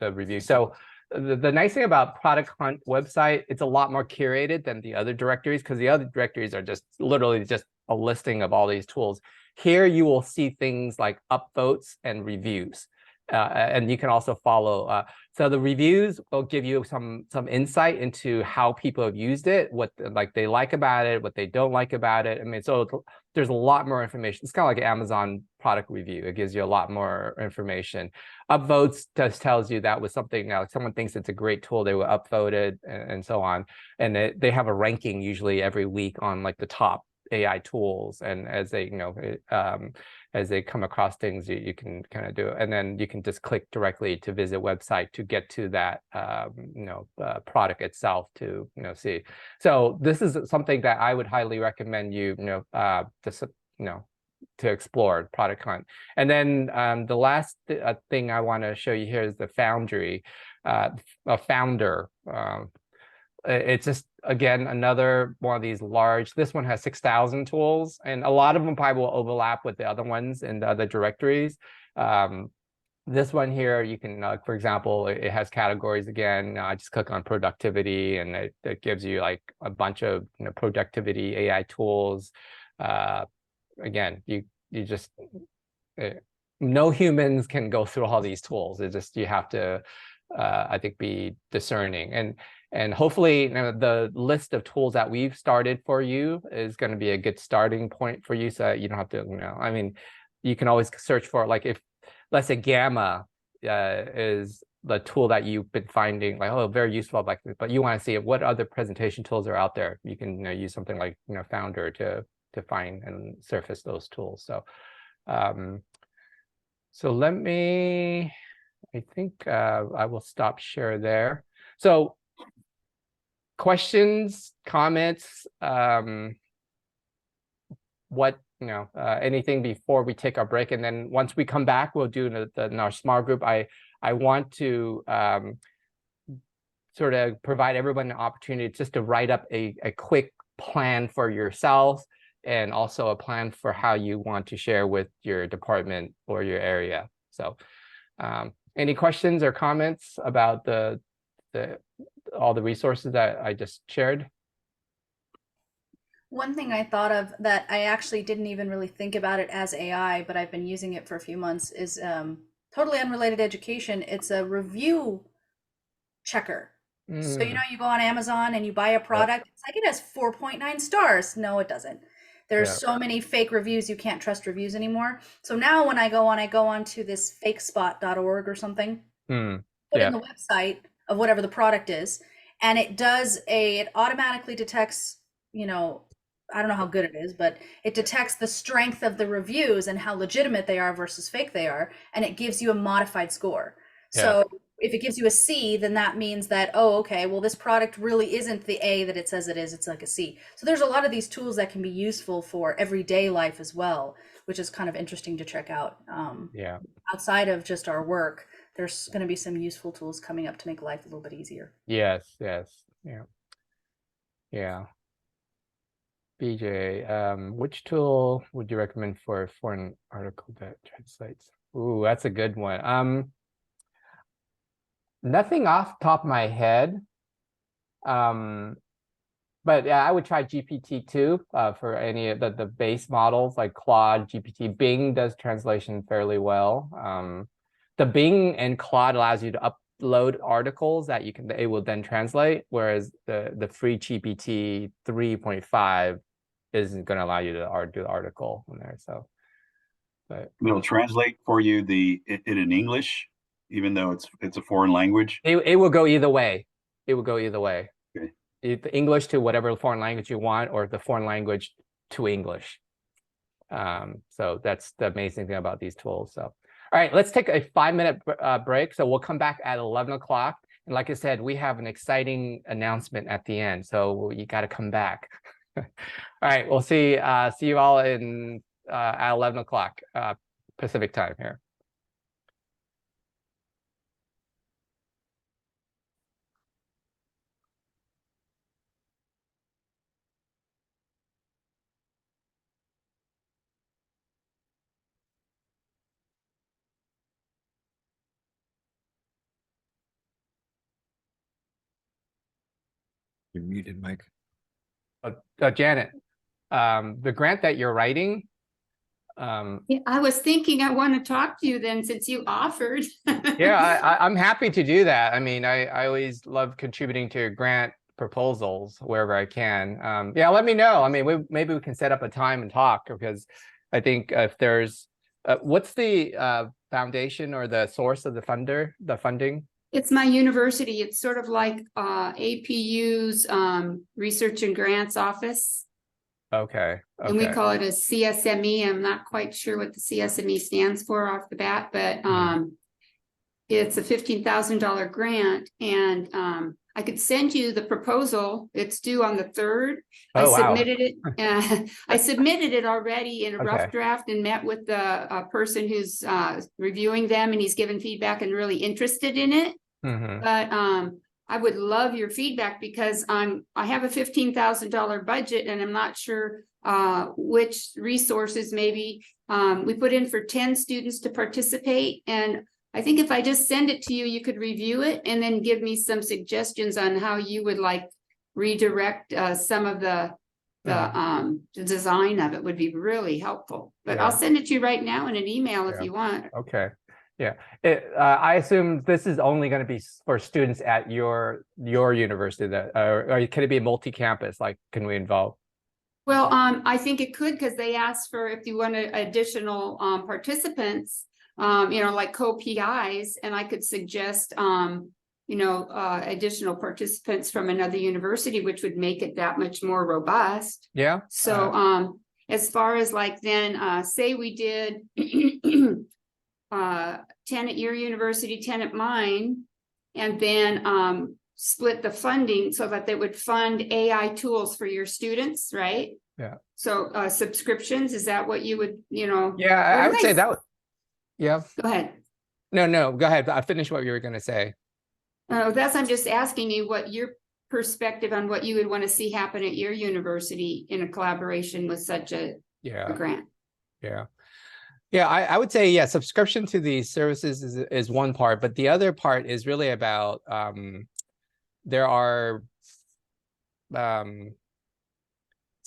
review. So the nice thing about Product Hunt website, it's a lot more curated than the other directories, because the other directories are just literally just a listing of all these tools. Here you will see things like upvotes and reviews. And you can also follow. So the reviews will give you some insight into how people have used it, what they like about it, what they don't like about it. I mean, so there's a lot more information. It's kind of like an Amazon product review. It gives you a lot more information. Upvotes just tells you that was something. Now, if someone thinks it's a great tool, they will upvote it and so on. And they have a ranking usually every week on like the top AI tools, and as they as they come across things, you can kind of do it, and then you can just click directly to visit website to get to that product itself to see. So this is something that I would highly recommend you to explore, Product Hunt. And then the last thing I want to show you here is the Foundry, a Founder. It's just, again, another one of these large. This one has 6,000 tools, and a lot of them probably will overlap with the other ones in the other directories. This one here, you can, for example, it has categories again. I just click on productivity, and it gives you like a bunch of productivity AI tools. Again, you just no humans can go through all these tools. It's just you have to, I think, be discerning. And hopefully the list of tools that we've started for you is going to be a good starting point for you, so that you don't have to, I mean, you can always search for, like, if, let's say, Gamma is the tool that you've been finding, like, oh, very useful, like, but you want to see what other presentation tools are out there. You can use something like Founder to find and surface those tools. So, so let me, I think I will stop share there. So questions, comments, anything before we take our break, and then once we come back, we'll do in our small group. I want to sort of provide everyone an opportunity just to write up a quick plan for yourself, and also a plan for how you want to share with your department or your area. So any questions or comments about all the resources that I just shared? One thing I thought of that I actually didn't even really think about it as AI, but I've been using it for a few months is totally unrelated to education. It's a review checker. So, you know, you go on Amazon and you buy a product, it's like it has 4.9 stars. No, it doesn't. There's Yeah. so many fake reviews, you can't trust reviews anymore. So now when I go on to this fakespot.org or something, put Yeah. in the website of whatever the product is, and it automatically detects, you know, I don't know how good it is, but it detects the strength of the reviews and how legitimate they are versus fake they are, and it gives you a modified score. Yeah. So if it gives you a C, then that means that, oh, okay, well, this product really isn't the A that it says it is. It's like a C. So there's a lot of these tools that can be useful for everyday life as well, which is kind of interesting to check out. Yeah. Outside of just our work, there's going to be some useful tools coming up to make life a little bit easier. Yes. Yes. Yeah. Yeah. BJ, which tool would you recommend for a foreign article that translates? Ooh, that's a good one. Nothing off the top of my head. But yeah, I would try GPT-2 for any of the base models like Claude, GPT. Bing does translation fairly well. The Bing and Claude allows you to upload articles that it will then translate, whereas the free GPT 3.5 isn't going to allow you to do the article in there. So, but It'll translate for you it in English, even though it's a foreign language. it will go either way. It will go either way. Okay. The English to whatever foreign language you want, or the foreign language to English. So that's the amazing thing about these tools. So, all right, let's take a 5-minute break. So we'll come back at 11 o'clock. And like I said, we have an exciting announcement at the end. So you got to come back. All right, we'll see you all in at 11 o'clock Pacific time here. You're muted, Mike. Janet, the grant that you're writing. Yeah, I was thinking I want to talk to you then since you offered. Yeah, I'm happy to do that. I mean, I always love contributing to grant proposals wherever I can. Yeah, let me know. I mean, maybe we can set up a time and talk, because I think if there's what's the foundation or the source of the funding? It's my university. It's sort of like APU's Research and Grants Office. Okay. And we call it a CSME. I'm not quite sure what the CSME stands for off the bat, but it's a $15,000 grant, and I could send you the proposal. It's due on the 3rd. Oh, wow. Submitted it. I submitted it already in a rough draft and met with the person who's reviewing them, and he's given feedback and really interested in it. But I would love your feedback, because I have a $15,000 budget, and I'm not sure which resources maybe we put in for 10 students to participate. And I think if I just send it to you, you could review it and then give me some suggestions on how you would like redirect some of the design of it would be really helpful. But I'll send it to you right now in an email if you want. Okay. Yeah, I assume this is only going to be for students at your university, that or can it be multi-campus? Like, can we involve? Well, I think it could, because they asked for if you wanted additional participants, like co-PIs, and I could suggest, additional participants from another university, which would make it that much more robust. Yeah. So, as far as like then, say we did 10 at your university, 10 at mine, and then split the funding so that they would fund AI tools for your students, right? Yeah. So subscriptions, is that what you would, Yeah, I would say that would. Yeah. Go ahead. No, go ahead. I finished what you were going to say. I'm just asking you what your perspective on what you would want to see happen at your university in a collaboration with such a grant. Yeah, I would say, yeah, subscription to these services is one part, but the other part is really about there are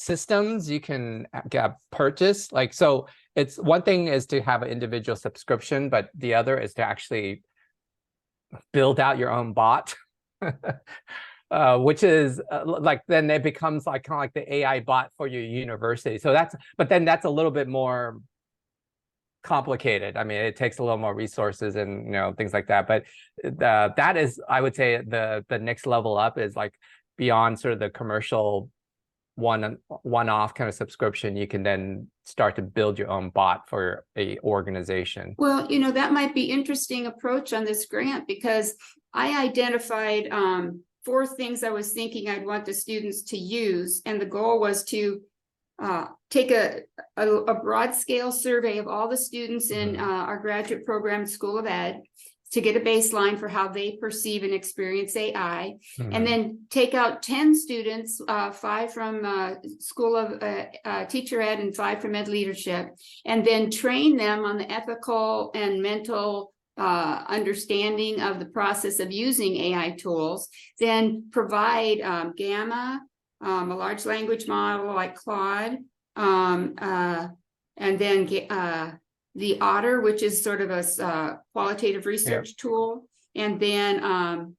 systems you can get purchase. Like, so it's one thing is to have an individual subscription, but the other is to actually build out your own bot. Which is like, then it becomes like kind of like the AI bot for your university. So that's, but then that's a little bit more complicated. I mean, it takes a little more resources and, you know, things like that. But that is, I would say, the next level up is like beyond sort of the commercial one-off kind of subscription. You can then start to build your own bot for a organization. Well, you know, that might be interesting approach on this grant, because I identified 4 things I was thinking I'd want the students to use. And the goal was to take a broad scale survey of all the students in our graduate program, School of Ed, to get a baseline for how they perceive and experience AI, and then take out 10 students, 5 from School of Teacher Ed and 5 from Ed Leadership, and then train them on the ethical and mental understanding of the process of using AI tools, then provide Gamma, a large language model like Claude, and then the Otter, which is sort of a qualitative research tool, and then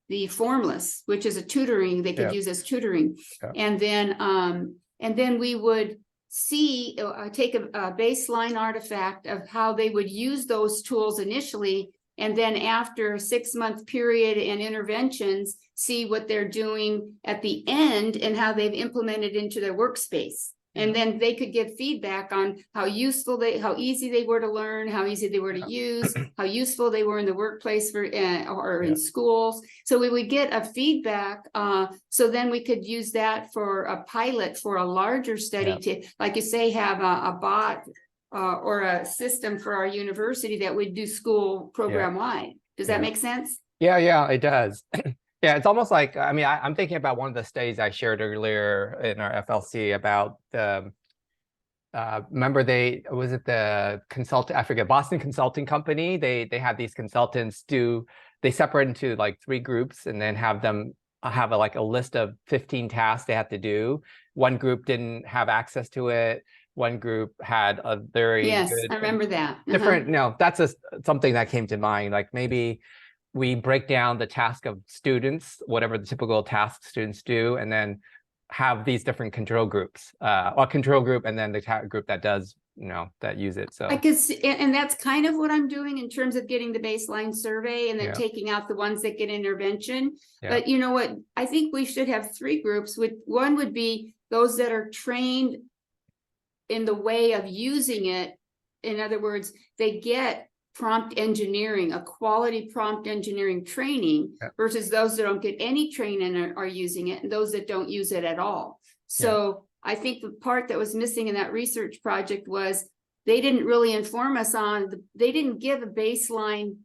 the Formless, which is a tutoring they could use as tutoring, and then we would see take a baseline artifact of how they would use those tools initially, and then after a 6-month period and interventions, see what they're doing at the end and how they've implemented into their workspace. And then they could give feedback on how useful how easy they were to learn, how easy they were to use, how useful they were in the workplace or in schools. So we would get a feedback. So then we could use that for a pilot for a larger study to, like you say, have a bot or a system for our university that would do school program wide. Does that make sense? Yeah, it does. Yeah, it's almost like, I mean, I'm thinking about one of the studies I shared earlier in our FLC about the, remember was it the consultant, I forget, Boston Consulting Company? They had these consultants they separate into like 3 groups and then have them have like a list of 15 tasks they have to do. One group didn't have access to it. One group had a very good, I remember that. different, that's something that came to mind. Like maybe we break down the task of students, whatever the typical tasks students do, and then have these different control groups, a control group, and then the group that does, that use it. So I could see, and that's kind of what I'm doing in terms of getting the baseline survey and then taking out the ones that get intervention. But you know what? I think we should have 3 groups. One would be those that are trained in the way of using it. In other words, they get prompt engineering, a quality prompt engineering training, versus those that don't get any training and are using it, and those that don't use it at all. So I think the part that was missing in that research project was they didn't really inform us on, they didn't give a baseline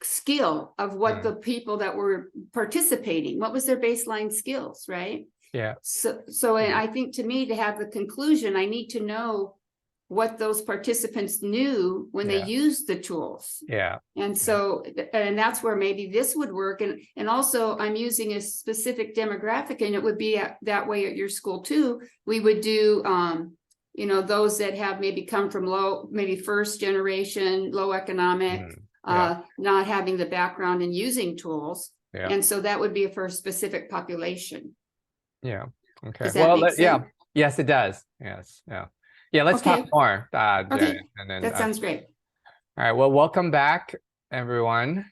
skill of what the people that were participating, what was their baseline skills, right? So I think, to me, to have the conclusion, I need to know what those participants knew when they used the tools. And so, and that's where maybe this would work. And also I'm using a specific demographic, and it would be that way at your school too. We would do, those that have maybe come from maybe first generation, low economic, not having the background in using tools. And so that would be for a specific population. Okay. Does that make sense? Yes, it does. Yeah, let's talk more. Okay, and then, that sounds great. All right, well, welcome back, everyone.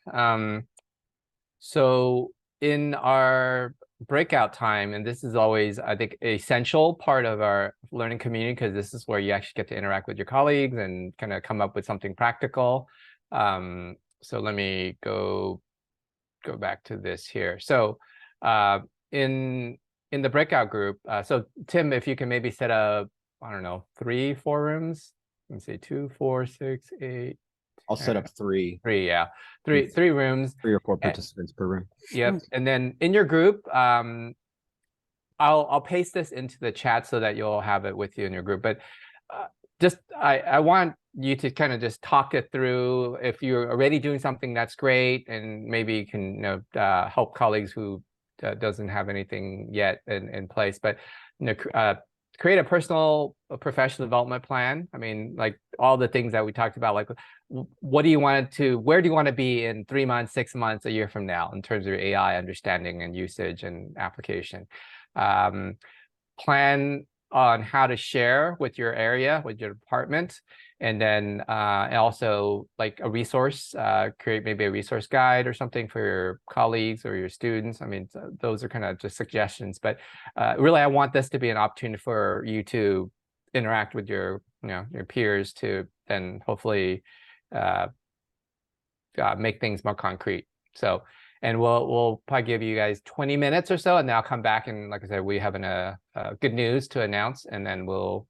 So in our breakout time, and this is always, I think, an essential part of our learning community, because this is where you actually get to interact with your colleagues and kind of come up with something practical. So let me go back to this here. So in the breakout group, so Tim, if you can maybe set up, I don't know, 3, 4 rooms. Let me see, 2, 4, 6, 8. I'll set up 3. 3, yeah. 3 rooms. 3 or 4 participants per room. Yep. And then in your group, I'll paste this into the chat so that you'll have it with you in your group. But I want you to kind of just talk it through. If you're already doing something, that's great, and maybe you can help colleagues who doesn't have anything yet in place. But create a personal professional development plan. I mean, like all the things that we talked about, like what do you want to, where do you want to be in 3 months, 6 months, a year from now in terms of your AI understanding and usage and application. Plan on how to share with your area, with your department, and then also like a resource, create maybe a resource guide or something for your colleagues or your students. I mean, those are kind of just suggestions, but really I want this to be an opportunity for you to interact with your, your peers to then hopefully make things more concrete. So, and we'll probably give you guys 20 minutes or so, and then I'll come back and, like I said, we have a good news to announce, and then we'll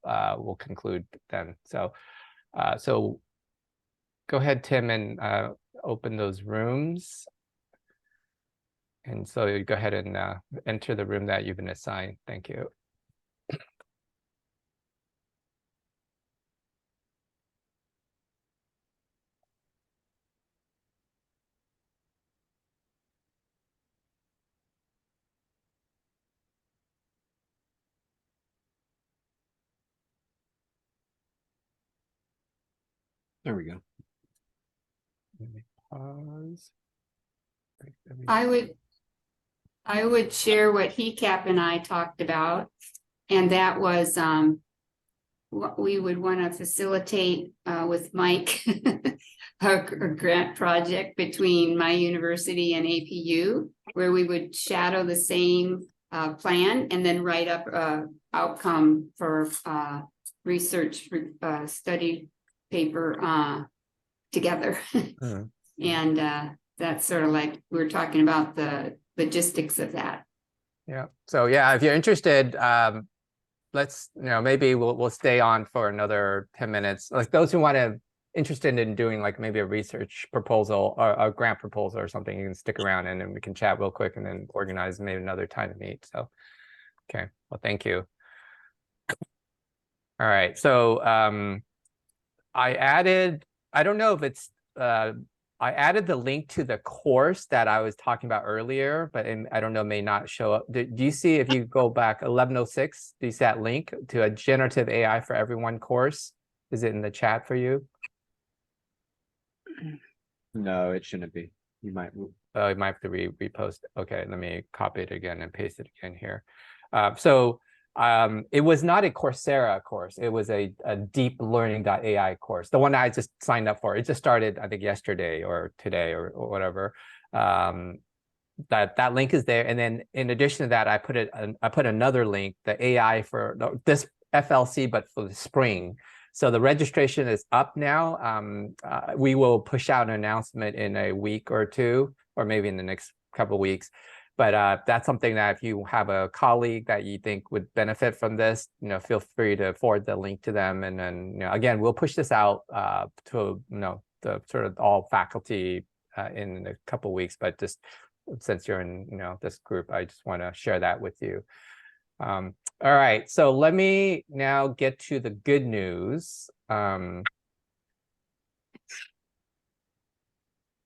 conclude then. So, so go ahead, Tim, and open those rooms. And so you go ahead and enter the room that you've been assigned. Thank you. There we go. Let me pause. I would share what HECAP and I talked about, and that was what we would want to facilitate with Mike, a grant project between my university and APU, where we would shadow the same plan and then write up a outcome for research study paper together. And that's sort of like we're talking about the logistics of that. Yeah. So yeah, if you're interested, let's, maybe we'll stay on for another 10 minutes. Like those who want to interested in doing like maybe a research proposal or a grant proposal or something, you can stick around and then we can chat real quick and then organize maybe another time to meet. So, okay. Well, thank you. All right. So I added, I don't know if it's, I added the link to the course that I was talking about earlier, but I don't know, may not show up. Do you see, if you go back 1106, do you see that link to a generative AI for everyone course? Is it in the chat for you? No, it shouldn't be. You might. You might have to repost. Okay, let me copy it again and paste it again here. It was not a Coursera course. It was a deeplearning.ai course, the one I just signed up for. It just started, I think, yesterday or today or whatever. That link is there. And then in addition to that, I put another link, the AI for this FLC, but for the spring. So the registration is up now. We will push out an announcement in a week or two, or maybe in the next couple of weeks. But that's something that if you have a colleague that you think would benefit from this, feel free to forward the link to them. And then, again, we'll push this out to, the sort of all faculty in a couple of weeks. But just since you're in, this group, I just want to share that with you. All right, so let me now get to the good news. All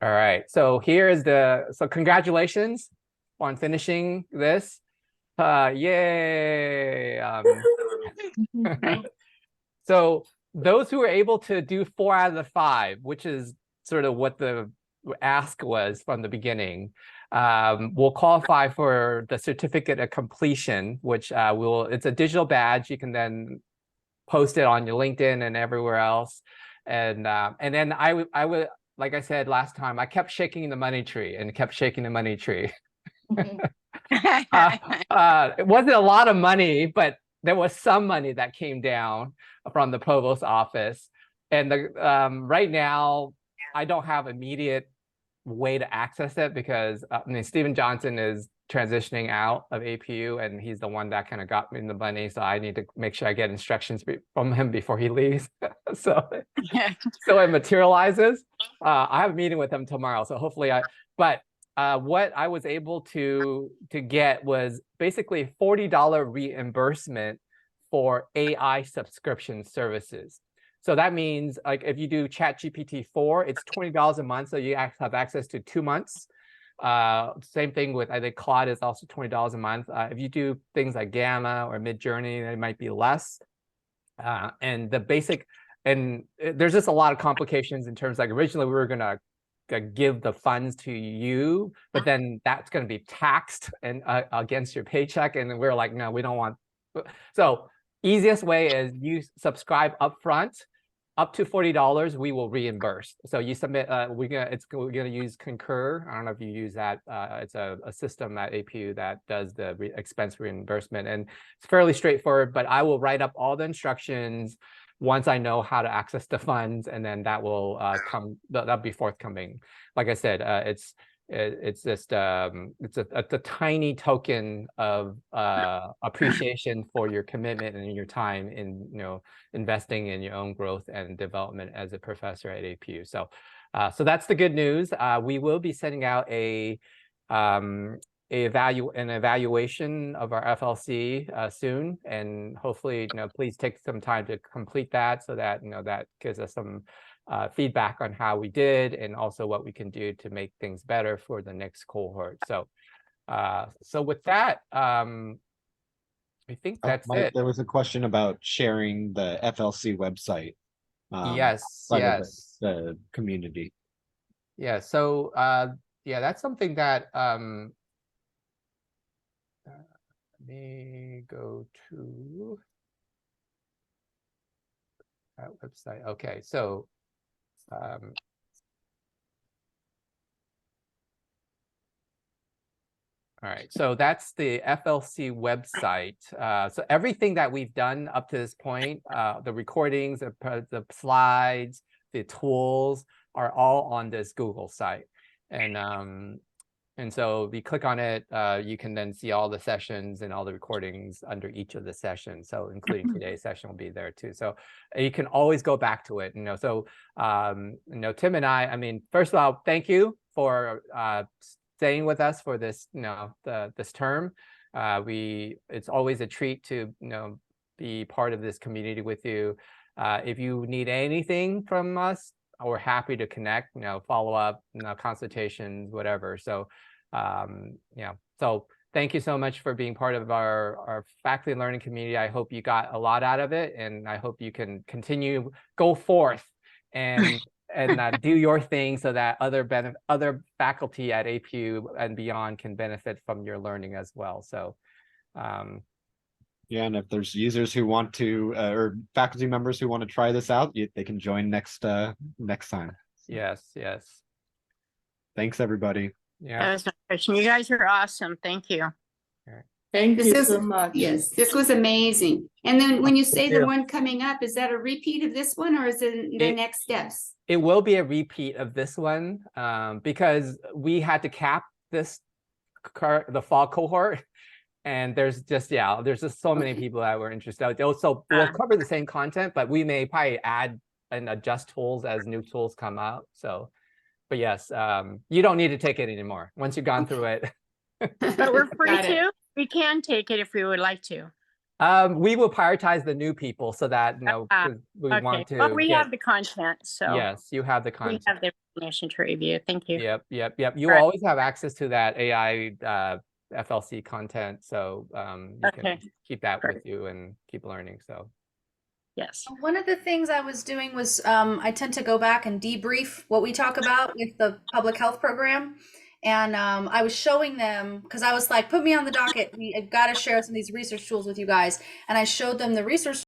right, so here is so congratulations on finishing this. Yay. So those who were able to do 4 out of the 5, which is sort of what the ask was from the beginning, will qualify for the certificate of completion, which it's a digital badge. You can then post it on your LinkedIn and everywhere else. And then I would, like I said last time, I kept shaking the money tree and kept shaking the money tree. It wasn't a lot of money, but there was some money that came down from the provost office. And right now, I don't have immediate way to access it because Stephen Johnson is transitioning out of APU, and he's the one that kind of got me the money. So I need to make sure I get instructions from him before he leaves. so it materializes. I have a meeting with him tomorrow, so hopefully what I was able to get was basically $40 reimbursement for AI subscription services. So that means like if you do ChatGPT 4, it's $20 a month, so you have access to 2 months Same thing with, I think Claude is also $20 a month. If you do things like Gamma or Midjourney, it might be less. And the basic, and there's just a lot of complications in terms, like originally we were gonna give the funds to you, but then that's going to be taxed and against your paycheck, and we're like, no, we don't want. So easiest way is you subscribe upfront, up to $40 we will reimburse. So you submit, we're gonna use Concur. I don't know if you use that. It's a system at APU that does the expense reimbursement, and it's fairly straightforward, but I will write up all the instructions once I know how to access the funds, and then that will that'll be forthcoming. Like I said, it's just it's a tiny token of appreciation for your commitment and your time in investing in your own growth and development as a professor at APU. So so that's the good news. We will be sending out an evaluation of our FLC soon, and hopefully please take some time to complete that, so that that gives us some feedback on how we did, and also what we can do to make things better for the next cohort. So so with that, I think that's it. There was a question about sharing the FLC website. Yes, yes, the community. Yeah, so yeah, that's something that let me go to that website. Okay, so all right, so that's the FLC website. So everything that we've done up to this point, the recordings, the slides, the tools are all on this Google site. And so if you click on it, you can then see all the sessions and all the recordings under each of the sessions. So including today's session will be there too. So you can always go back to it. So Tim and I mean, first of all, thank you for staying with us for this, this term. It's always a treat to, be part of this community with you. If you need anything from us, we're happy to connect, follow up, consultations, whatever. So, so thank you so much for being part of our faculty learning community. I hope you got a lot out of it, and I hope you can go forth and do your thing, so that other faculty at APU and beyond can benefit from your learning as well. So, yeah, and if there's users who want to, or faculty members who want to try this out, they can join next time. Yes. Thanks, everybody. Yeah. That was my question. You guys are awesome. Thank you. Thank you so much. Yes, this was amazing. And then when you say the one coming up, is that a repeat of this one, or is it the next steps? It will be a repeat of this one, because we had to cap the fall cohort. And there's just so many people that were interested. So we'll cover the same content, but we may probably add and adjust tools as new tools come out. So, but yes, you don't need to take it anymore once you've gone through it. But we're free to. We can take it if we would like to. We will prioritize the new people, so that we want to. Well, we have the content, so yes, you have the content. We have the information to review. Thank you. Yep. You always have access to that AI FLC content, so you can keep that with you and keep learning. So yes, one of the things I was doing was I tend to go back and debrief what we talk about with the public health program, and I was showing them, because I was like, put me on the docket, I've got to share some of these research tools with you guys, and I showed them the research